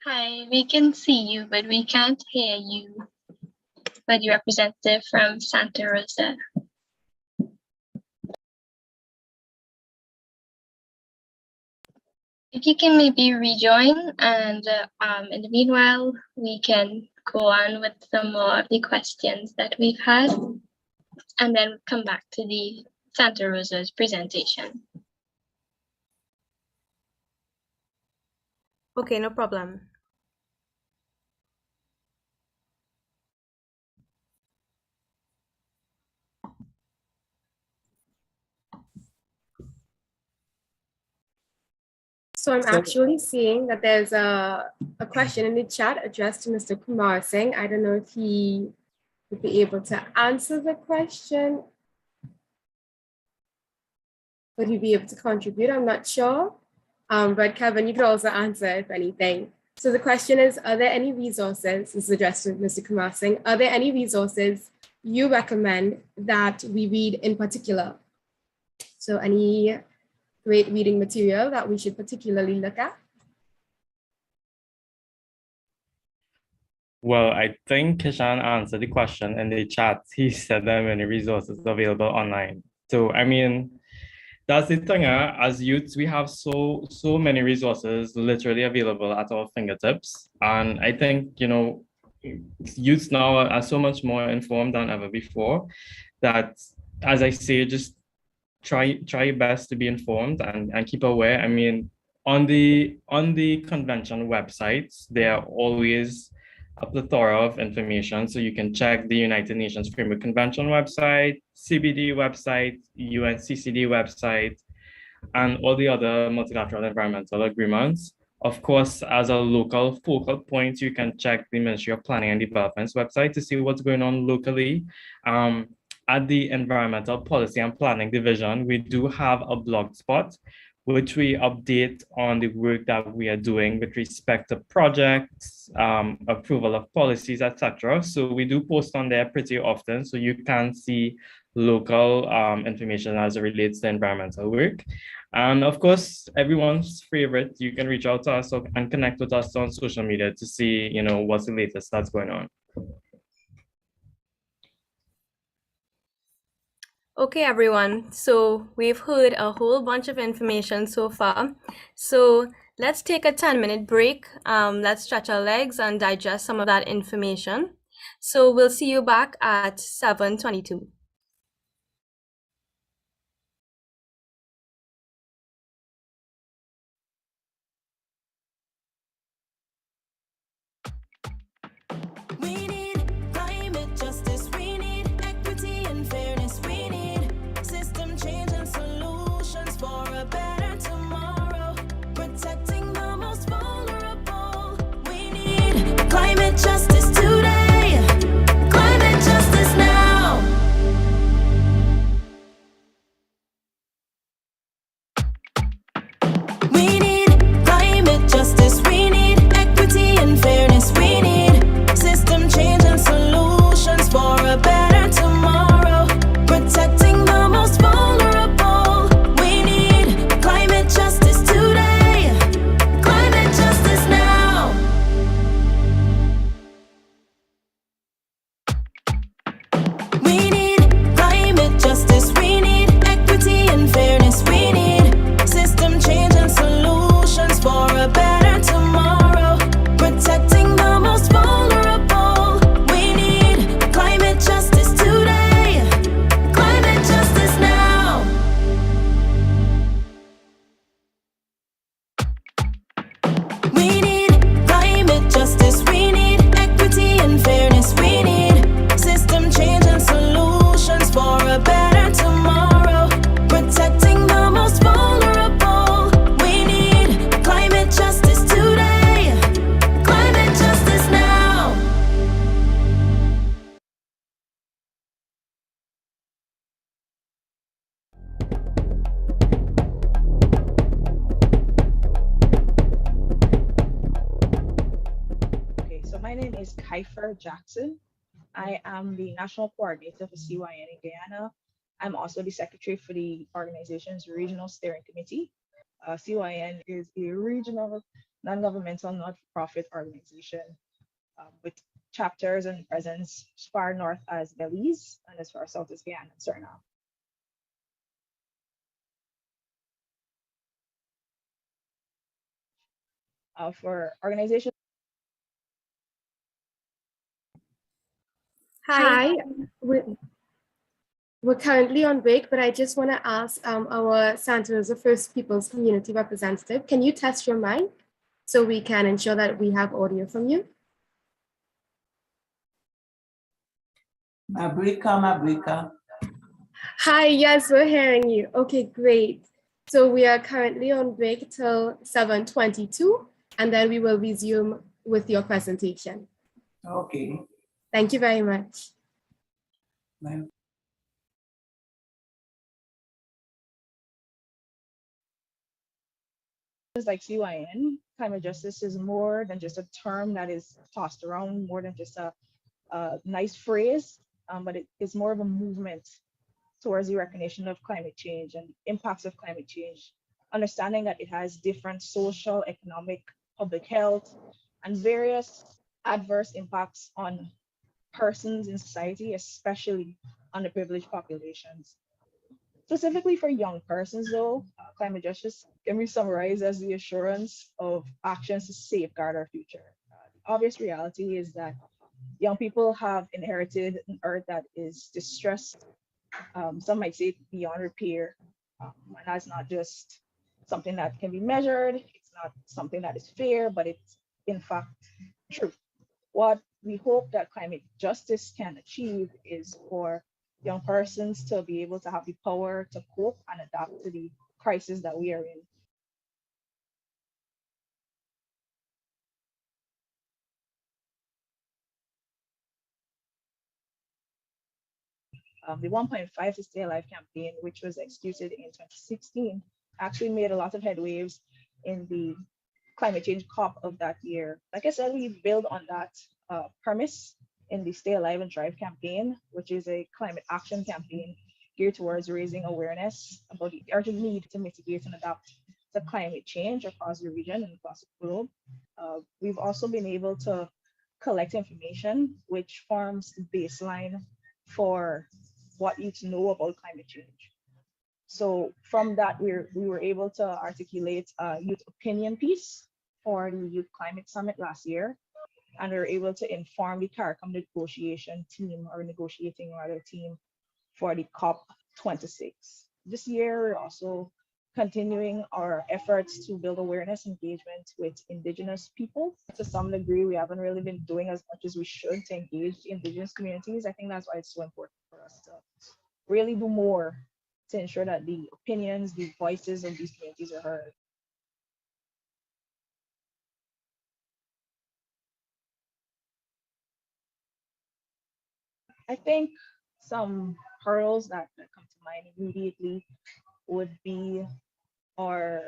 Hi, we can see you, but we can't hear you. But your representative from Santa Rosa. If you can maybe rejoin, and in the meanwhile, we can go on with some more of the questions that we've had, and then come back to the Santa Rosa's presentation. Okay, no problem. So I'm actually seeing that there's a question in the chat addressed to Mr. Kumar Singh. I don't know if he would be able to answer the question. Would he be able to contribute? I'm not sure. But Kevin, you could also answer if anything. So the question is, are there any resources, this is addressed to Mr. Kumar Singh, are there any resources you recommend that we read in particular? So any great reading material that we should particularly look at? Well, I think Kishan answered the question in the chat. He said there are many resources available online. So, I mean, that's the thing, as youths, we have so many resources literally available at our fingertips. And I think, you know, youths now are so much more informed than ever before that, as I say, just try your best to be informed and keep aware. I mean, on the convention websites, there are always a plethora of information. So you can check the United Nations Framework Convention website, CBD website, UNCCD website, and all the other multilateral environmental agreements. Of course, as a local focal point, you can check the Ministry of Planning and Development's website to see what's going on locally. At the Environmental Policy and Planning Division, we do have a blog spot which we update on the work that we are doing with respect to projects, approval of policies, etc. So we do post on there pretty often, so you can see local information as it relates to environmental work. And of course, everyone's favorite, you can reach out to us and connect with us on social media to see, you know, what's the latest that's going on. Okay, everyone. So we've heard a whole bunch of information so far. So let's take a 10-minute break. Let's stretch our legs and digest some of that information. So we'll see you back at 7:22. We need climate justice, we need equity and fairness, we need system change and solutions for a better tomorrow, protecting the most vulnerable. We need climate justice today, climate justice now. We need climate justice, we need equity and fairness, we need system change and solutions for a better tomorrow, protecting the most vulnerable. We need climate justice today, climate justice now. We need climate justice, we need equity and fairness, we need system change and solutions for a better tomorrow, protecting the most vulnerable. We need climate justice today, climate justice now. We need climate justice, we need equity and fairness, we need system change and solutions for a better tomorrow, protecting the most vulnerable. We need climate justice today, climate justice now. Okay, so my name is Kiefer Jackson. I am the national coordinator for CYN in Guyana. I'm also the secretary for the organization's regional steering committee. CYN is a regional non-governmental not-for-profit organization with chapters and presence as far north as Belize and as far south as Guyana and Suriname. For organizations. Hi. We're currently on break, but I just want to ask our Santa Rosa First Peoples community representative, can you test your mic so we can ensure that we have audio from you? Mabrika. Hi, yes, we're hearing you. Okay, great. So we are currently on break till 7:22, and then we will resume with your presentation. Okay. Thank you very much. Bye. Like CYN, climate justice is more than just a term that is tossed around, more than just a nice phrase, but it is more of a movement towards the recognition of climate change and impacts of climate change, understanding that it has different social, economic, public health, and various adverse impacts on persons in society, especially underprivileged populations. Specifically for young persons, though, climate justice can be summarized as the assurance of actions to safeguard our future. The obvious reality is that young people have inherited an earth that is distressed. Some might say beyond repair. And that's not just something that can be measured. It's not something that is fair, but it's in fact true. What we hope that climate justice can achieve is for young persons to be able to have the power to cope and adapt to the crisis that we are in. The 1.5 to Stay Alive campaign, which was executed in 2016, actually made a lot of headwaves in the climate change COP of that year. Like I said, we build on that premise in the Stay Alive and Thrive campaign, which is a climate action campaign geared towards raising awareness about the urgent need to mitigate and adapt to climate change across the region and across the globe. We've also been able to collect information which forms the baseline for what you to know about climate change. So from that, we were able to articulate a youth opinion piece for the Youth Climate Summit last year, and we were able to inform the CARICOM negotiation team, or negotiating rather team, for the COP26. This year, we're also continuing our efforts to build awareness engagement with Indigenous people. To some degree, we haven't really been doing as much as we should to engage Indigenous communities. I think that's why it's so important for us to really do more to ensure that the opinions, the voices of these communities are heard. I think some hurdles that come to mind immediately would be our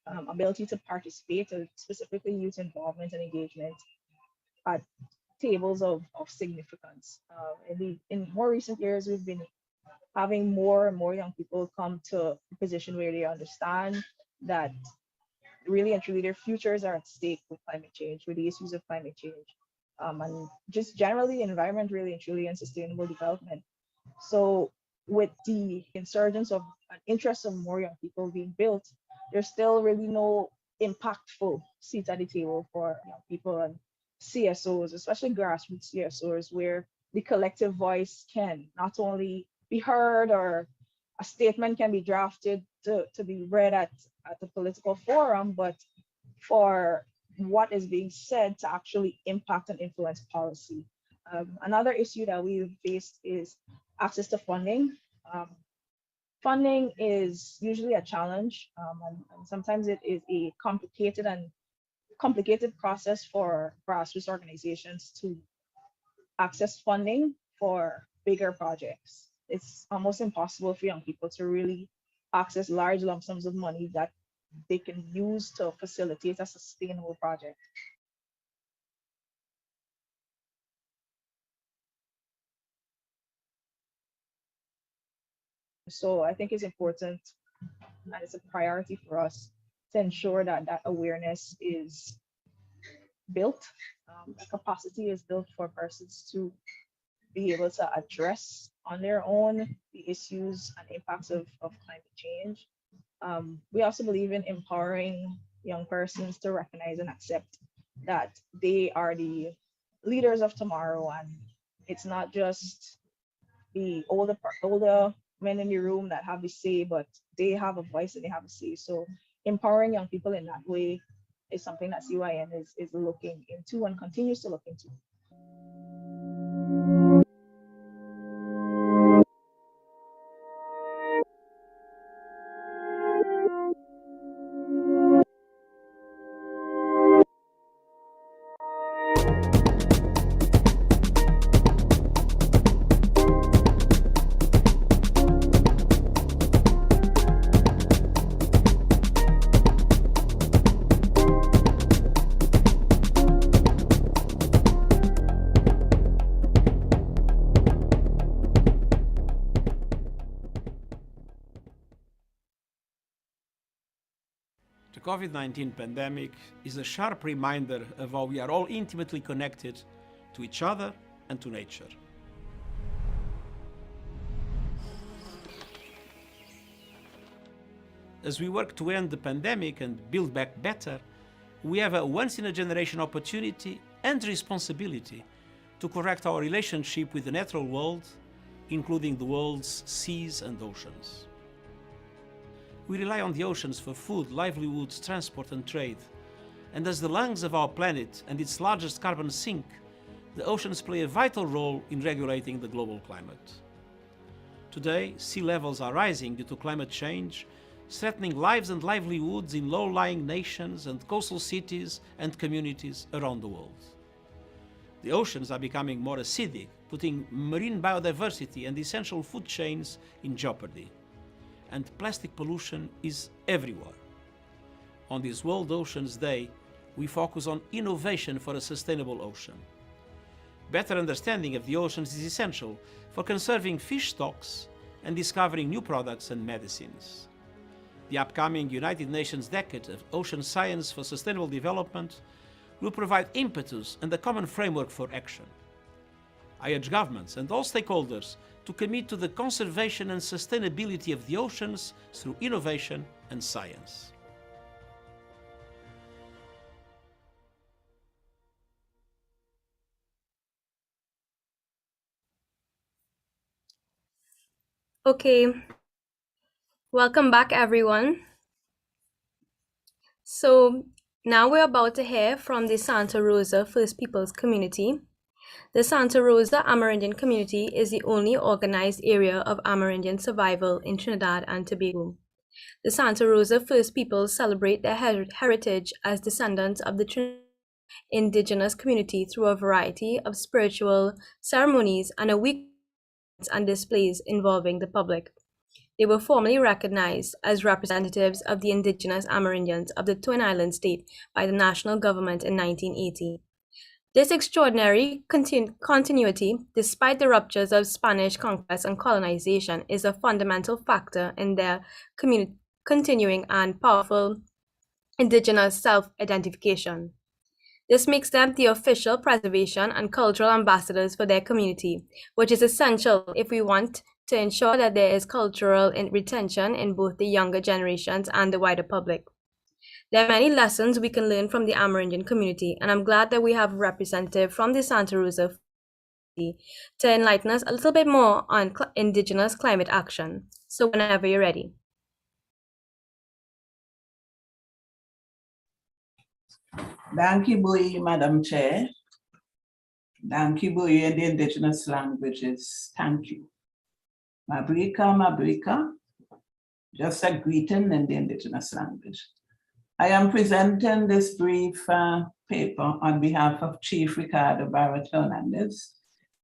ability to participate, specifically youth involvement and engagement at tables of significance. In more recent years, we've been having more and more young people come to a position where they understand that really and truly their futures are at stake with climate change, with the issues of climate change, and just generally the environment, really and truly, and sustainable development. So with the insurgence of an interest of more young people being built, there's still really no impactful seat at the table for young people and CSOs, especially grassroots CSOs, where the collective voice can not only be heard, or a statement can be drafted to be read at the political forum, but for what is being said to actually impact and influence policy. Another issue that we've faced is access to funding. Funding is usually a challenge, and sometimes it is a complicated process for grassroots organizations to access funding for bigger projects. It's almost impossible for young people to really access large lump sums of money that they can use to facilitate a sustainable project. So I think it's important, and it's a priority for us to ensure that that awareness is built, the capacity is built for persons to be able to address on their own the issues and impacts of climate change. We also believe in empowering young persons to recognize and accept that they are the leaders of tomorrow, and it's not just the older men in the room that have the say, but they have a voice and they have a say. So empowering young people in that way is something that CYN is looking into and continues to look into. COVID-19 pandemic is a sharp reminder of how we are all intimately connected to each other and to nature. As we work to end the pandemic and build back better, we have a once-in-a-generation opportunity and responsibility to correct our relationship with the natural world, including the world's seas and oceans. We rely on the oceans for food, livelihoods, transport and trade. And as the lungs of our planet and its largest carbon sink, the oceans play a vital role in regulating the global climate. Today, sea levels are rising due to climate change, threatening lives and livelihoods in low-lying nations and coastal cities and communities around the world. The oceans are becoming more acidic, putting marine biodiversity and essential food chains in jeopardy. And plastic pollution is everywhere. On this World Oceans Day, we focus on innovation for a sustainable ocean. Better understanding of the oceans is essential for conserving fish stocks and discovering new products and medicines. The upcoming United Nations Decade of Ocean Science for Sustainable Development will provide impetus and a common framework for action. I urge governments and all stakeholders to commit to the conservation and sustainability of the oceans through innovation and science. Okay, welcome back everyone. So now we're about to hear from the Santa Rosa First Peoples community. The Santa Rosa Amerindian community is the only organized area of Amerindian survival in Trinidad and Tobago. The Santa Rosa First Peoples celebrate their heritage as descendants of the Trinidad indigenous community through a variety of spiritual ceremonies and a week and displays involving the public. They were formally recognized as representatives of the indigenous Amerindians of the Twin Island state by the national government in 1980. This extraordinary continuity, despite the ruptures of Spanish conquest and colonization, is a fundamental factor in their continuing and powerful indigenous self-identification. This makes them the official preservation and cultural ambassadors for their community, which is essential if we want to ensure that there is cultural retention in both the younger generations and the wider public. There are many lessons we can learn from the Amerindian community, and I'm glad that we have a representative from the Santa Rosa to enlighten us a little bit more on indigenous climate action. So whenever you're ready. Danki Bui, Madam Chair. Danki Bui in the indigenous language is thank you. Mabrika, Mabrika, just a greeting in the indigenous language. I am presenting this brief paper on behalf of Chief Ricardo Barrett Hernandez.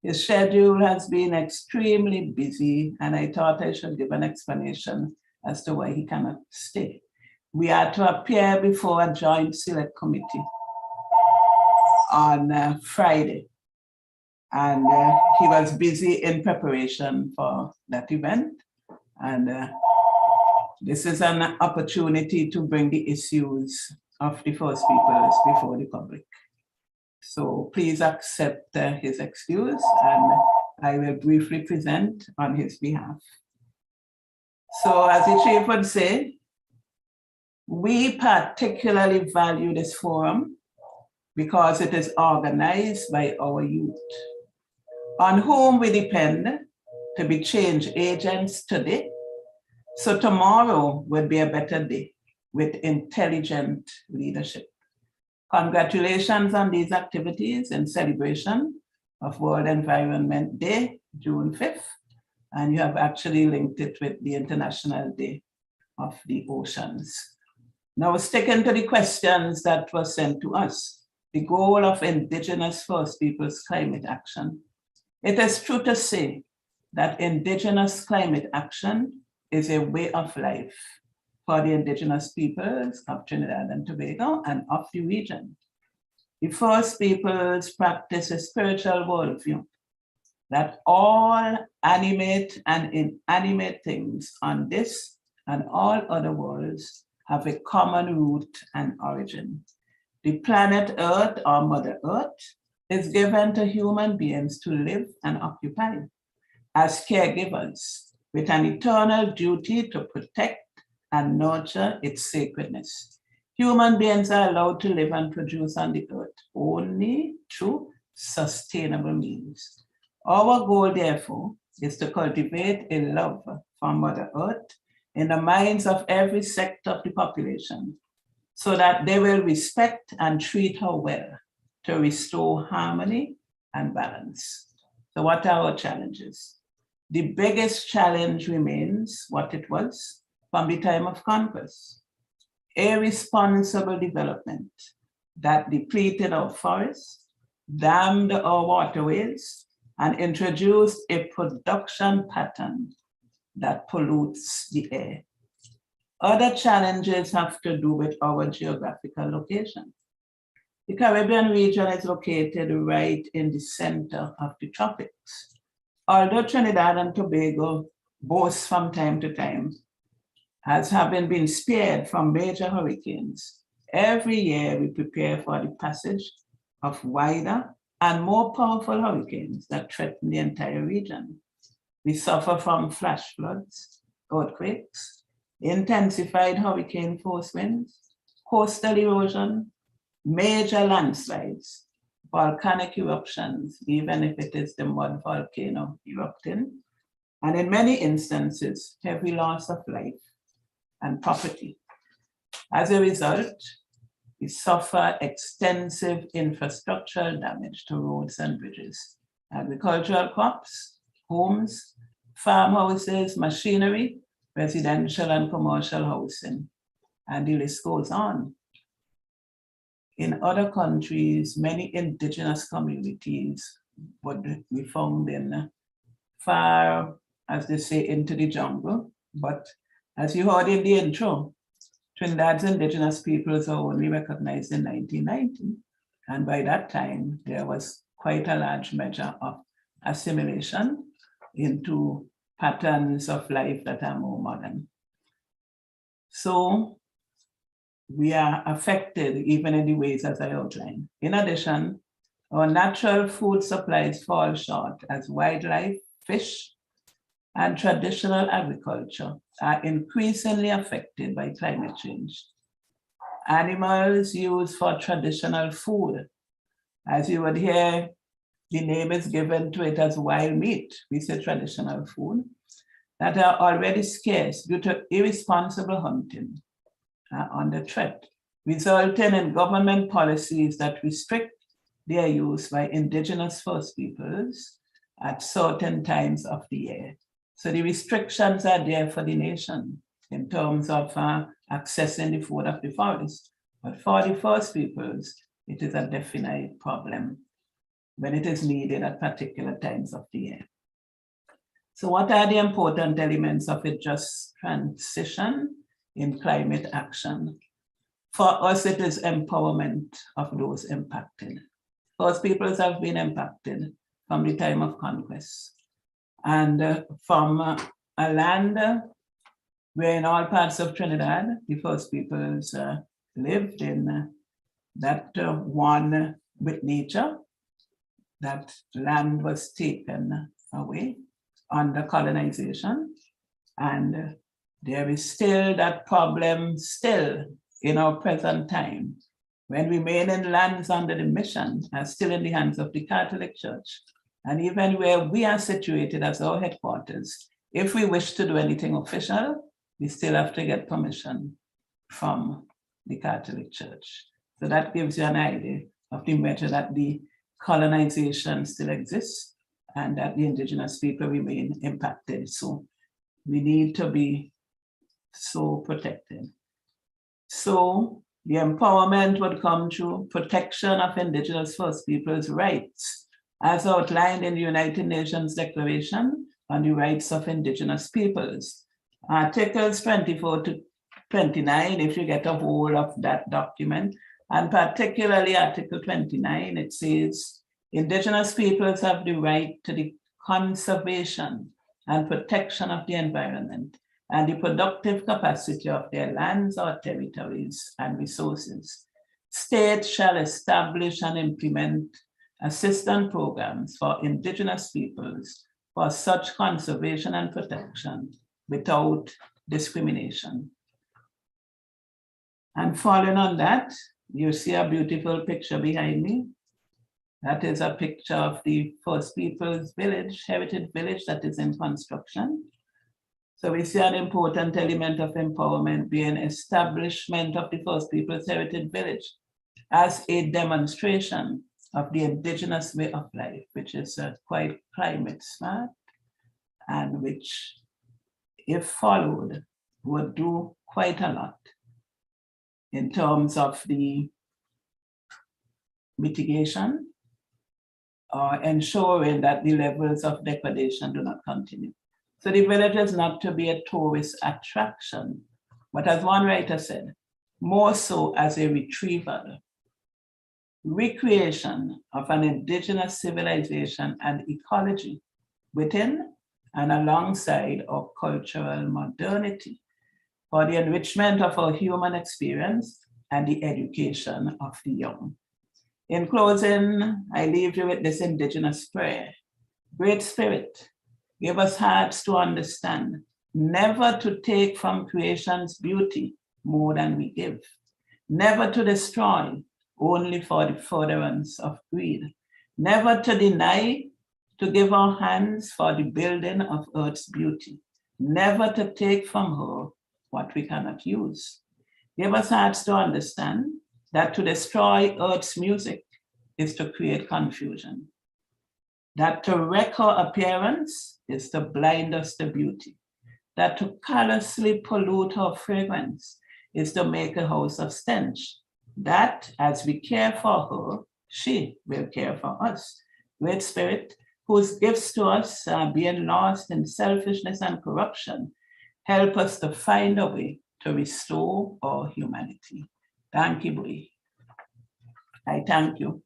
His schedule has been extremely busy, and I thought I should give an explanation as to why he cannot stay. We are to appear before a joint select committee on Friday, and he was busy in preparation for that event. And this is an opportunity to bring the issues of the First Peoples before the public. So please accept his excuse, and I will briefly present on his behalf. So as the chief would say, we particularly value this forum because it is organized by our youth, on whom we depend to be change agents today, so tomorrow will be a better day with intelligent leadership. Congratulations on these activities in celebration of World Environment Day, June 5th, and you have actually linked it with the International Day of the Oceans. Now, sticking to the questions that were sent to us, the goal of Indigenous First Peoples climate action. It is true to say that Indigenous climate action is a way of life for the Indigenous peoples of Trinidad and Tobago and of the region. The First Peoples practice a spiritual worldview that all animate and inanimate things on this and all other worlds have a common root and origin. The planet Earth, or Mother Earth, is given to human beings to live and occupy as caregivers with an eternal duty to protect and nurture its sacredness. Human beings are allowed to live and produce on the earth only through sustainable means. Our goal, therefore, is to cultivate a love for Mother Earth in the minds of every sector of the population, so that they will respect and treat her well to restore harmony and balance. So what are our challenges? The biggest challenge remains what it was from the time of conquest: irresponsible development that depleted our forests, dammed our waterways, and introduced a production pattern that pollutes the air. Other challenges have to do with our geographical location. The Caribbean region is located right in the center of the tropics. Although Trinidad and Tobago boasts from time to time as having been spared from major hurricanes, every year we prepare for the passage of wider and more powerful hurricanes that threaten the entire region. We suffer from flash floods, earthquakes, intensified hurricane force winds, coastal erosion, major landslides, volcanic eruptions, even if it is the mud volcano erupting, and in many instances, heavy loss of life and property. As a result, we suffer extensive infrastructural damage to roads and bridges, agricultural crops, homes, farmhouses, machinery, residential and commercial housing, and the list goes on. In other countries, many indigenous communities would be found in far, as they say, into the jungle. But as you heard in the intro, Trinidad's indigenous peoples were only recognized in 1990. And by that time, there was quite a large measure of assimilation into patterns of life that are more modern. So we are affected even in the ways as I outlined. In addition, our natural food supplies fall short as wildlife, fish, and traditional agriculture are increasingly affected by climate change. Animals used for traditional food, as you would hear, the name is given to it as wild meat, we say traditional food, that are already scarce due to irresponsible hunting under threat, resulting in government policies that restrict their use by indigenous First Peoples at certain times of the year. So the restrictions are there for the nation in terms of accessing the food of the forest. But for the First Peoples, it is a definite problem when it is needed at particular times of the year. So what are the important elements of a just transition in climate action? For us, it is empowerment of those impacted. First Peoples have been impacted from the time of conquest. And from a land where in all parts of Trinidad, the First Peoples lived in that one with nature, that land was taken away under colonization. And there is still that problem still in our present time, when remaining lands under the mission are still in the hands of the Catholic Church. And even where we are situated as our headquarters, if we wish to do anything official, we still have to get permission from the Catholic Church. So that gives you an idea of the measure that the colonization still exists and that the indigenous people remain impacted. So we need to be so protected. So the empowerment would come through protection of indigenous First Peoples' rights, as outlined in the United Nations Declaration on the Rights of Indigenous Peoples. Articles 24 to 29, if you get a hold of that document, and particularly Article 29, it says, Indigenous peoples have the right to the conservation and protection of the environment and the productive capacity of their lands or territories and resources. States shall establish and implement assistance programs for indigenous peoples for such conservation and protection without discrimination. And following on that, you see a beautiful picture behind me. That is a picture of the First Peoples Village, Heritage Village that is in construction. So we see an important element of empowerment being establishment of the First Peoples Heritage Village as a demonstration of the indigenous way of life, which is quite climate smart and which, if followed, would do quite a lot in terms of the mitigation or ensuring that the levels of degradation do not continue. So the village is not to be a tourist attraction, but as one writer said, more so as a retrieval, recreation of an indigenous civilization and ecology within and alongside our cultural modernity for the enrichment of our human experience and the education of the young. In closing, I leave you with this indigenous prayer. Great Spirit, give us hearts to understand, never to take from creation's beauty more than we give, never to destroy, only for the furtherance of greed, never to deny, to give our hands for the building of earth's beauty, never to take from her what we cannot use. Give us hearts to understand that to destroy earth's music is to create confusion, that to wreck her appearance is to blind us to beauty, that to callously pollute her fragrance is to make a house of stench, that as we care for her, she will care for us. Great Spirit, whose gifts to us are being lost in selfishness and corruption, help us to find a way to restore our humanity. Thank you, boy. I thank you.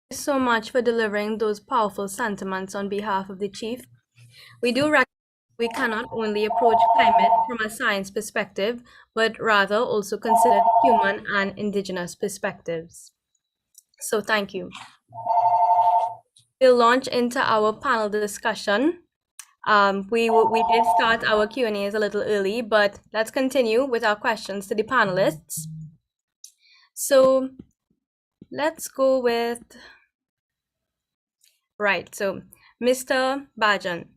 Thank you so much for delivering those powerful sentiments on behalf of the chief. We do recognize we cannot only approach climate from a science perspective, but rather also consider the human and indigenous perspectives. So thank you. We'll launch into our panel discussion. We did start our Q&As a little early, but let's continue with our questions to the panelists. So let's go with, right, so Mr. Bajan,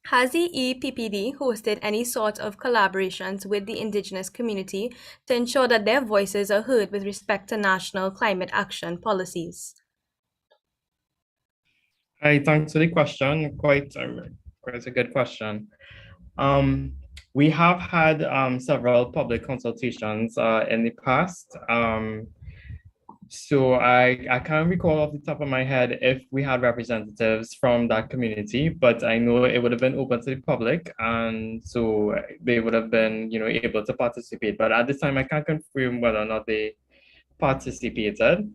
has the EPPD hosted any sort of collaborations with the indigenous community to ensure that their voices are heard with respect to national climate action policies? Hi, thanks for the question. Quite a good question. We have had several public consultations in the past. So I can't recall off the top of my head if we had representatives from that community, but I know it would have been open to the public, and so they would have been, able to participate. But at this time, I can't confirm whether or not they participated.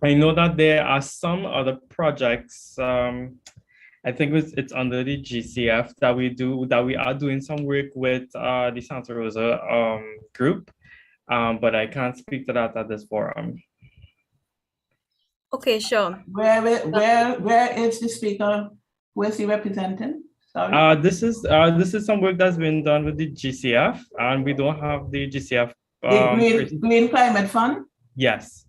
I know that there are some other projects. I think it's under the GCF that we are doing some work with the Santa Rosa group, but I can't speak to that at this forum. Okay, sure. Where is the speaker? Who is he representing? Sorry. This is some work that's been done with the GCF, and we don't have the GCF. The Green Climate Fund? Yes.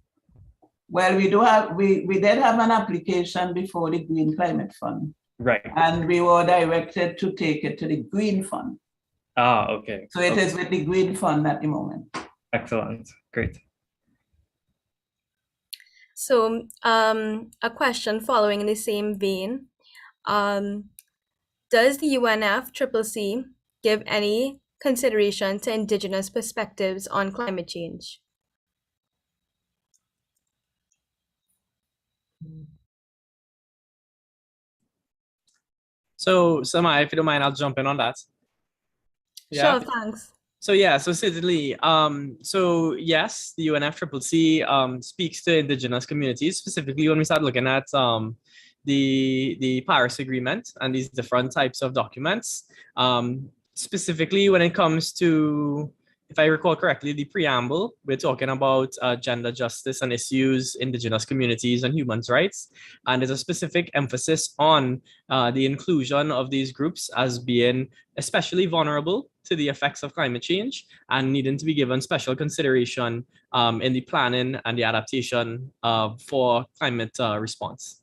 Well, we did have an application before the Green Climate Fund. Right. And we were directed to take it to the Green Fund. Okay. So it is with the Green Fund at the moment. Excellent. Great. So a question following in the same vein. Does the UNFCCC give any consideration to indigenous perspectives on climate change? So Samaya, if you don't mind, I'll jump in on that. Yeah. Sure, thanks. So certainly. So yes, the UNFCCC speaks to indigenous communities, specifically when we start looking at the Paris Agreement and these different types of documents. Specifically, when it comes to, if I recall correctly, the preamble, we're talking about gender justice and issues, indigenous communities, and human rights. And there's a specific emphasis on the inclusion of these groups as being especially vulnerable to the effects of climate change and needing to be given special consideration in the planning and the adaptation for climate response.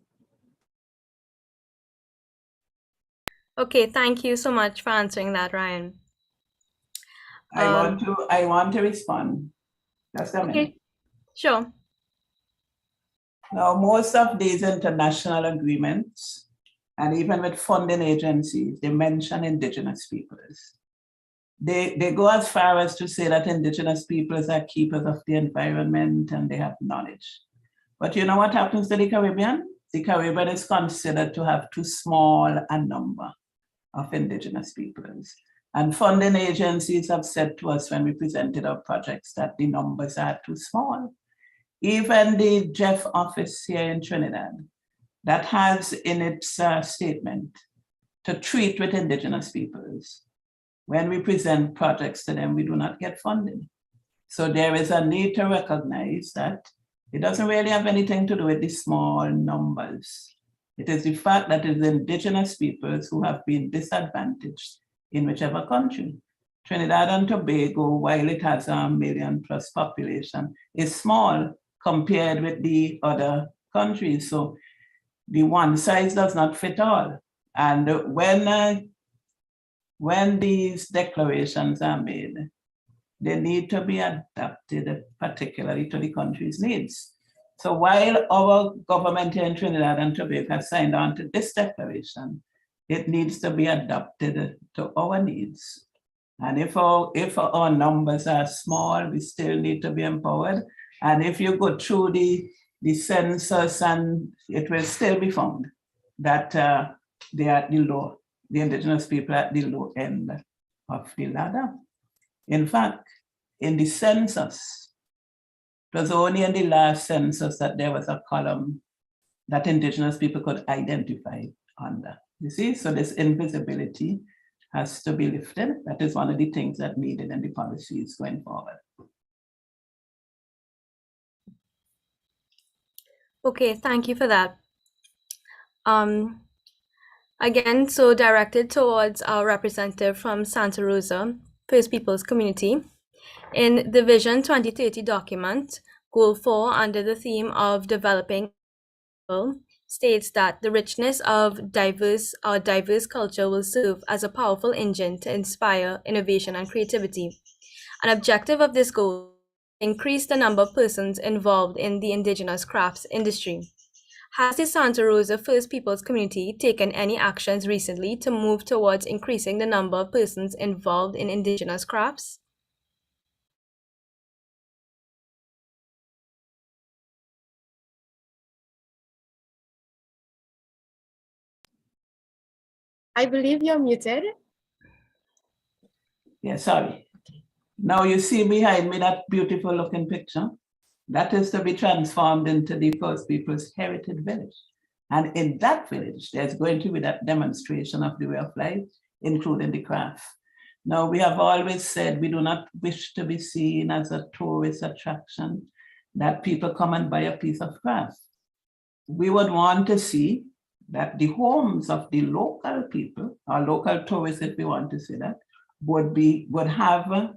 Okay, thank you so much for answering that, Ryan. I want to respond. Just a minute. Okay, sure. Now, most of these international agreements, and even with funding agencies, they mention indigenous peoples. They go as far as to say that indigenous peoples are keepers of the environment and they have knowledge. But you know what happens to the Caribbean? The Caribbean is considered to have too small a number of indigenous peoples. And funding agencies have said to us when we presented our projects that the numbers are too small. Even the Jeff office here in Trinidad, that has in its statement to treat with indigenous peoples. When we present projects to them, we do not get funding. So there is a need to recognize that it doesn't really have anything to do with the small numbers. It is the fact that it's indigenous peoples who have been disadvantaged in whichever country. Trinidad and Tobago, while it has 1 million+ population, is small compared with the other countries. So the one size does not fit all. And when these declarations are made, they need to be adapted particularly to the country's needs. So while our government here in Trinidad and Tobago has signed on to this declaration, it needs to be adapted to our needs. And if our numbers are small, we still need to be empowered. And if you go through the census, and it will still be found that they are at the low, the indigenous people at the low end of the ladder. In fact, in the census, it was only in the last census that there was a column that indigenous people could identify under. You see, so this invisibility has to be lifted. That is one of the things that needed in the policies going forward. Okay, thank you for that. Again, so directed towards our representative from Santa Rosa, First Peoples Community. In the Vision 2030 document, Goal 4, under the theme of developing, states that the richness of our diverse culture will serve as a powerful engine to inspire innovation and creativity. An objective of this goal is to increase the number of persons involved in the indigenous crafts industry. Has the Santa Rosa First Peoples Community taken any actions recently to move towards increasing the number of persons involved in indigenous crafts? I believe you're muted. Yeah, sorry. Now you see behind me that beautiful looking picture. That is to be transformed into the First Peoples Heritage Village. And in that village, there's going to be that demonstration of the way of life, including the craft. Now, we have always said we do not wish to be seen as a tourist attraction, that people come and buy a piece of craft. We would want to see that the homes of the local people, or local tourists, if we want to say that, would have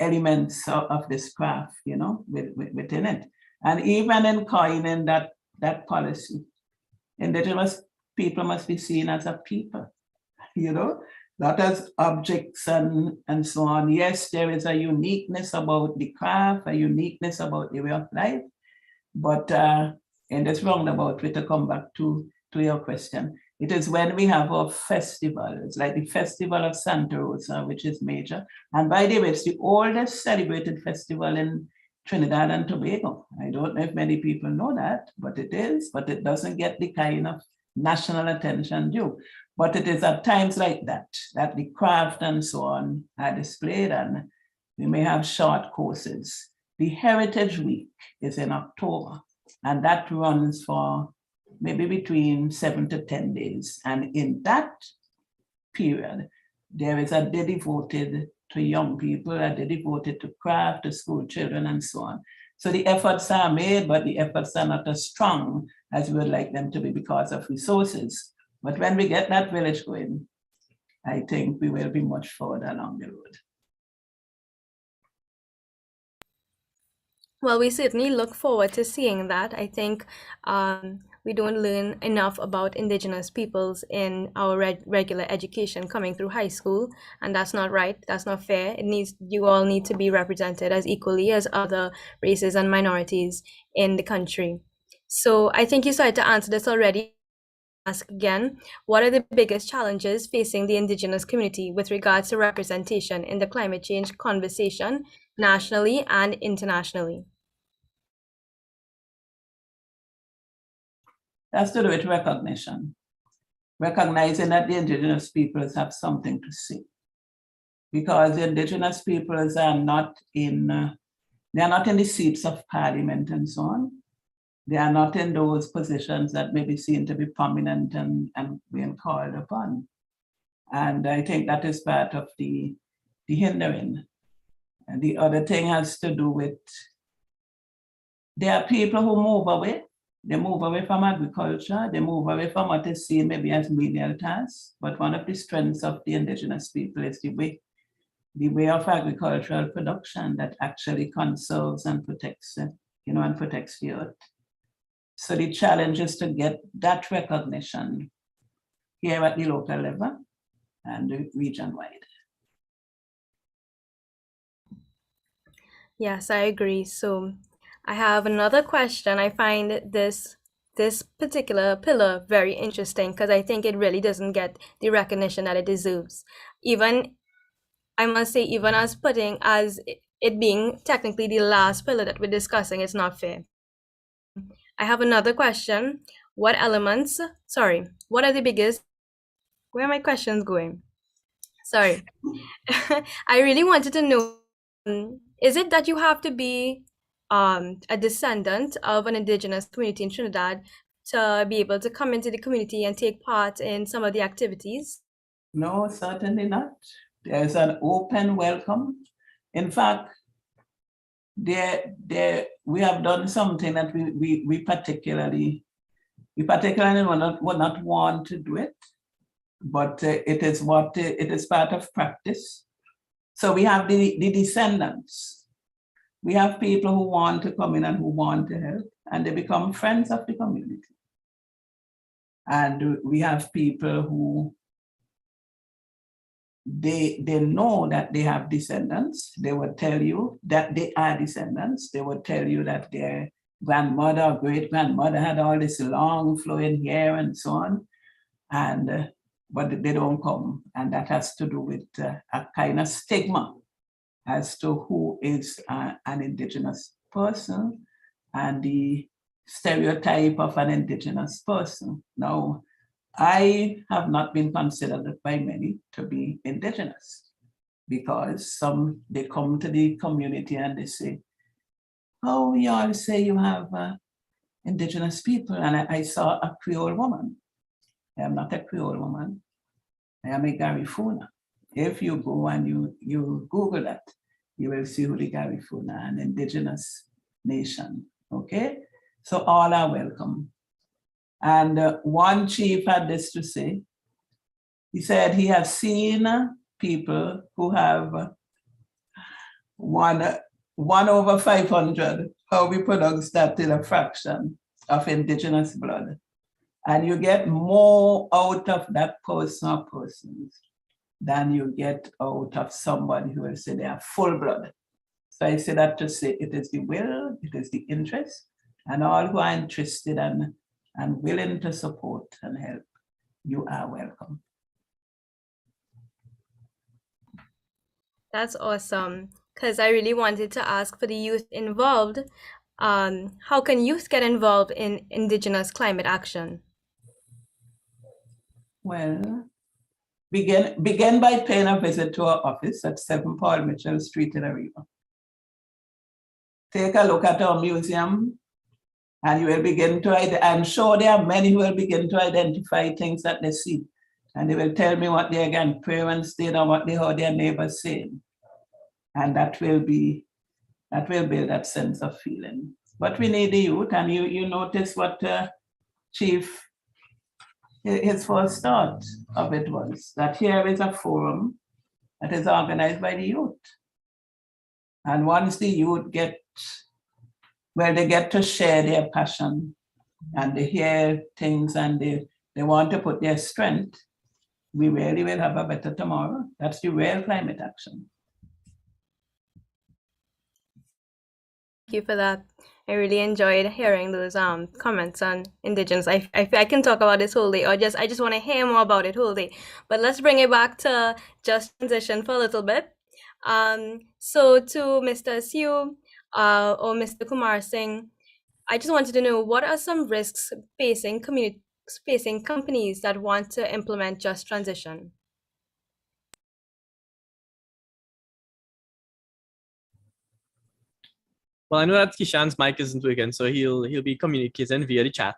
elements of this craft, you know, within it. And even in coining that policy, indigenous people must be seen as a people, you know, not as objects and so on. Yes, there is a uniqueness about the craft, a uniqueness about the way of life, but in this roundabout way, to come back to your question, it is when we have our festivals, like the Festival of Santa Rosa, which is major. And by the way, it's the oldest celebrated festival in Trinidad and Tobago. I don't know if many people know that, but it is, but it doesn't get the kind of national attention due. But it is at times like that the craft and so on are displayed, and we may have short courses. The Heritage Week is in October, and that runs for maybe between 7 to 10 days. And in that period, there is a day devoted to young people, a day devoted to craft, to school children, and so on. So the efforts are made, but the efforts are not as strong as we would like them to be because of resources. But when we get that village going, I think we will be much further along the road. Well, we certainly look forward to seeing that. I think we don't learn enough about Indigenous peoples in our regular education coming through high school, and that's not right. That's not fair. You all need to be represented as equally as other races and minorities in the country. So I think you started to answer this already. Ask again, what are the biggest challenges facing the Indigenous community with regards to representation in the climate change conversation nationally and internationally? That's to do with recognition. Recognizing that the Indigenous peoples have something to say. Because the Indigenous peoples are not in, they are not in the seats of parliament and so on. They are not in those positions that may be seen to be prominent and being called upon. And I think that is part of the hindering. And the other thing has to do with, there are people who move away. They move away from agriculture. They move away from what is seen maybe as menial tasks. But one of the strengths of the Indigenous people is the way of agricultural production that actually conserves and protects it, and protects the earth. So the challenge is to get that recognition here at the local level and region-wide. Yes, I agree. So I have another question. I find this particular pillar very interesting because I think it really doesn't get the recognition that it deserves. Even, I must say, even as it being technically the last pillar that we're discussing, it's not fair. I have another question. What are the biggest, where are my questions going? Sorry. I really wanted to know, is it that you have to be a descendant of an Indigenous community in Trinidad to be able to come into the community and take part in some of the activities? No, certainly not. There's an open welcome. In fact, we have done something that we particularly would not want to do it, but it is part of practice. So we have the descendants. We have people who want to come in and who want to help, and they become friends of the community. And we have people who they know that they have descendants. They will tell you that they are descendants. They will tell you that their grandmother or great-grandmother had all this long flowing hair and so on. And but they don't come. And that has to do with a kind of stigma as to who is an Indigenous person and the stereotype of an Indigenous person. Now, I have not been considered by many to be Indigenous because they come to the community and they say, oh, you all say you have Indigenous people. And I saw a Creole woman. I am not a Creole woman. I am a Garifuna. If you go and you Google that, you will see who the Garifuna, an Indigenous nation, okay? So all are welcome. And one chief had this to say. He said he has seen people who have one over 500, how we pronounce that in a fraction of Indigenous blood. And you get more out of that person or persons than you get out of somebody who will say they are full blood. So I say that to say it is the will, it is the interest, and all who are interested and willing to support and help, you are welcome. That's awesome, because I really wanted to ask for the youth involved, how can youth get involved in Indigenous climate action? Well, begin by paying a visit to our office at 7 Paul Mitchell Street in Arriva. Take a look at our museum. And you will begin to, I'm sure there are many who will begin to identify things that they see. And they will tell me what their grandparents did or what they heard their neighbors saying. And that will build that sense of feeling. But we need the youth, and you notice what Chief, his first thought of it was that here is a forum that is organized by the youth. And once the youth they get to share their passion and they hear things and they want to put their strength, we really will have a better tomorrow. That's the real climate action. Thank you for that. I really enjoyed hearing those comments on indigenous. I can talk about this whole day, or I just want to hear more about it whole day. But let's bring it back to just transition for a little bit. So to Mr. Siu or Mr. Kumar Singh, I just wanted to know, what are some risks facing companies that want to implement just transition? Well, I know that Kishan's mic isn't working, so he'll be communicating via the chat.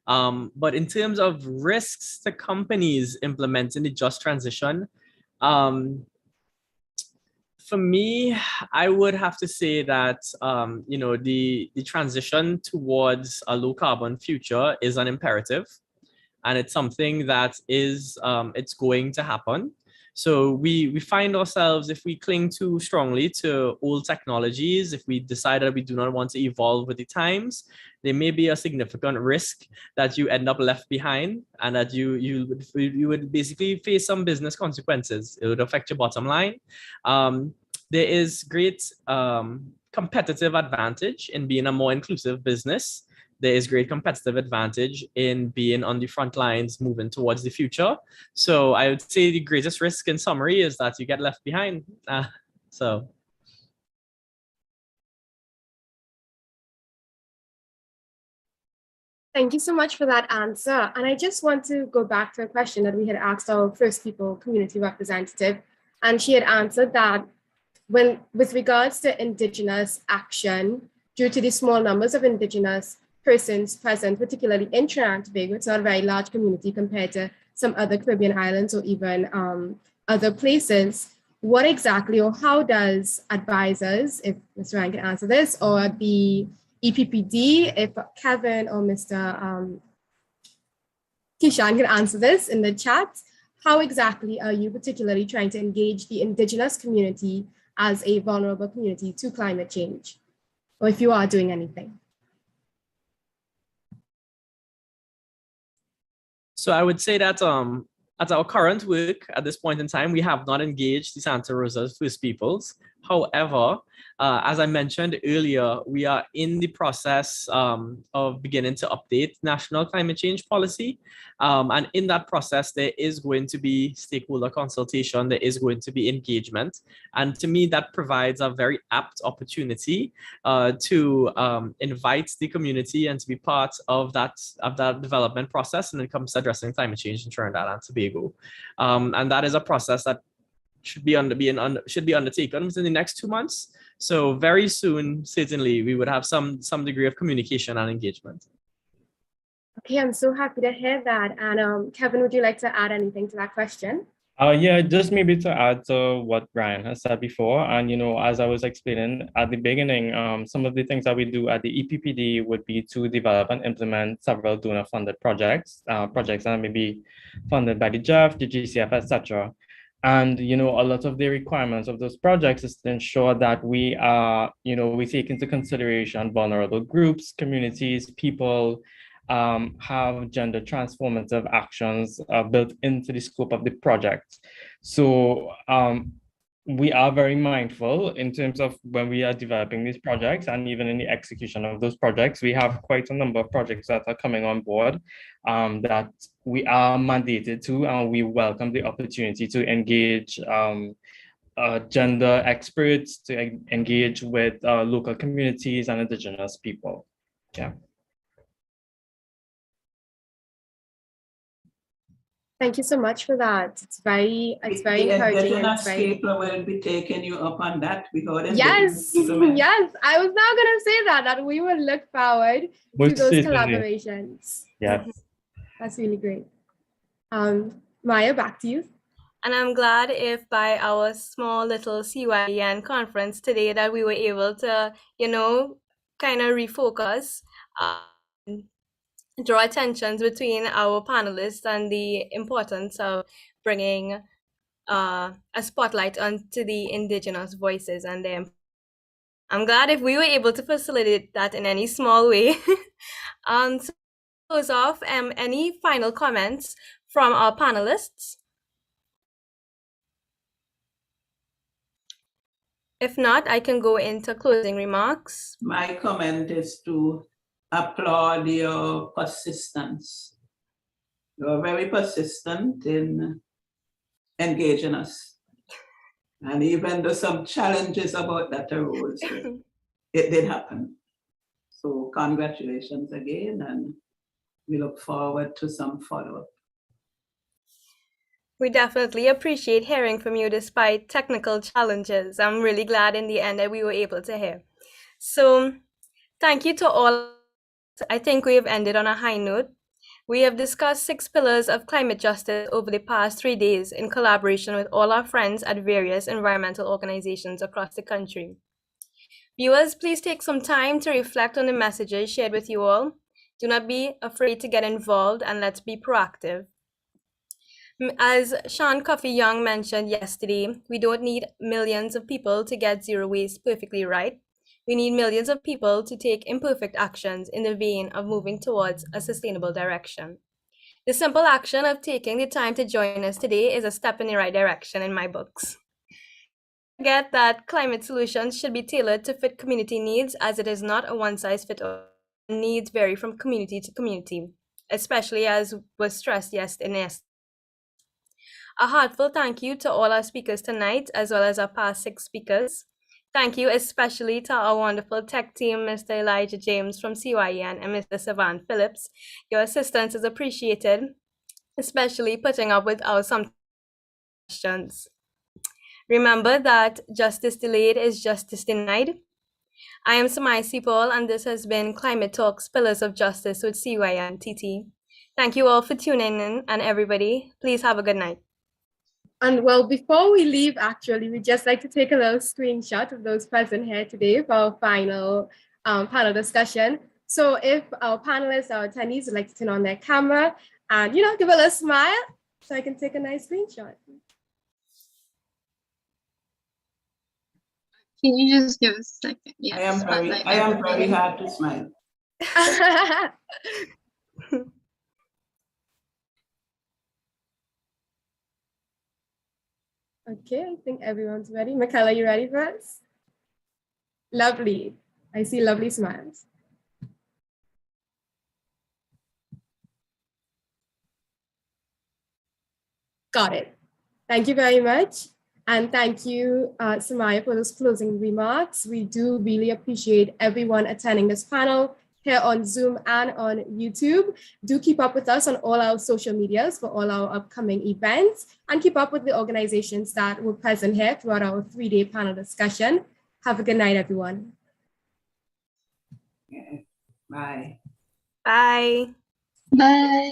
But in terms of risks to companies implementing the just transition, for me, I would have to say that the transition towards a low carbon future is an imperative, and it's something that is it's going to happen. So we find ourselves, if we cling too strongly to old technologies, if we decide that we do not want to evolve with the times, there may be a significant risk that you end up left behind, and that you would basically face some business consequences. It would affect your bottom line. There is great competitive advantage in being a more inclusive business. There is great competitive advantage in being on the front lines moving towards the future. So I would say the greatest risk in summary is that you get left behind. Thank you so much for that answer. And I just want to go back to a question that we had asked our First People community representative. And she had answered that with regards to Indigenous action, due to the small numbers of Indigenous persons present, particularly in Trinidad and Tobago, it's not a very large community compared to some other Caribbean islands or even other places. What exactly, or how does advisors, if Mr. Ryan can answer this, or the EPPD, if Kevin or Mr. Kishan can answer this in the chat, how exactly are you particularly trying to engage the Indigenous community as a vulnerable community to climate change, or if you are doing anything? So I would say that at our current work at this point in time, we have not engaged the Santa Rosa's First Peoples. However, as I mentioned earlier, we are in the process of beginning to update national climate change policy. And in that process, there is going to be stakeholder consultation, there is going to be engagement. And to me, that provides a very apt opportunity to invite the community and to be part of that development process when it comes to addressing climate change in Trinidad and Tobago. And that is a process that should be undertaken within the next 2 months. So very soon, certainly, we would have some degree of communication and engagement. Okay, I'm so happy to hear that. And Kevin, would you like to add anything to that question? Yeah, just maybe to add to what Brian has said before. And, as I was explaining at the beginning, some of the things that we do at the EPPD would be to develop and implement several donor-funded projects that may be funded by the GEF, the GCF, etc. And, a lot of the requirements of those projects is to ensure that we take into consideration vulnerable groups, communities, people, have gender transformative actions built into the scope of the project. So we are very mindful in terms of when we are developing these projects, and even in the execution of those projects. We have quite a number of projects that are coming on board that we are mandated to, and we welcome the opportunity to engage gender experts, to engage with local communities and Indigenous people. Yeah. Thank you so much for that. It's very The encouraging and indigenous it's very. people will be taking you up on that because Yes, yes. I was now going to say that we will look forward to those collaborations. Yes. That's really great. Maya, back to you. And I'm glad if by our small little CYEN conference today that we were able to, kind of refocus, draw attentions between our panelists and the importance of bringing a spotlight onto the indigenous voices and their. I'm glad if we were able to facilitate that in any small way. So to close off, any final comments from our panelists? If not, I can go into closing remarks. My comment is to applaud your persistence. You're very persistent in engaging us. And even though some challenges about that arose, it did happen. So congratulations again, and we look forward to some follow-up. We definitely appreciate hearing from you despite technical challenges. I'm really glad in the end that we were able to hear. So thank you to all. I think we have ended on a high note. We have discussed 6 pillars of climate justice over the past 3 days in collaboration with all our friends at various environmental organizations across the country. Viewers, please take some time to reflect on the messages shared with you all. Do not be afraid to get involved and let's be proactive. As Sean Coffey Young mentioned yesterday, we don't need millions of people to get zero waste perfectly right. We need millions of people to take imperfect actions in the vein of moving towards a sustainable direction. The simple action of taking the time to join us today is a step in the right direction in my books. Forget that climate solutions should be tailored to fit community needs, as it is not a one-size-fits-all. Needs vary from community to community, especially as was stressed yesterday. A heartfelt thank you to all our speakers tonight, as well as our past 6 speakers. Thank you especially to our wonderful tech team, Mr. Elijah James from CYEN and Mr. Savan Phillips. Your assistance is appreciated, especially putting up with our some questions. Remember that justice delayed is justice denied. I am Samai Sipol, and this has been Climate Talks Pillars of Justice with CYEN TT. Thank you all for tuning in, and everybody, please have a good night. And well, before we leave, actually, we'd just like to take a little screenshot of those present here today for our final panel discussion. So if our panelists, our attendees would like to turn on their camera and, give a little smile so I can take a nice screenshot. Can you just give a second? Yes, I am very hard to smile. Okay, I think everyone's ready. Michaela, you ready for us? Lovely. I see lovely smiles. Got it. Thank you very much. And thank you, Samaya, for those closing remarks. We do really appreciate everyone attending this panel here on Zoom and on YouTube. Do keep up with us on all our social medias for all our upcoming events, and keep up with the organizations that were present here throughout our 3-day panel discussion. Have a good night, everyone. Bye. Bye. Bye.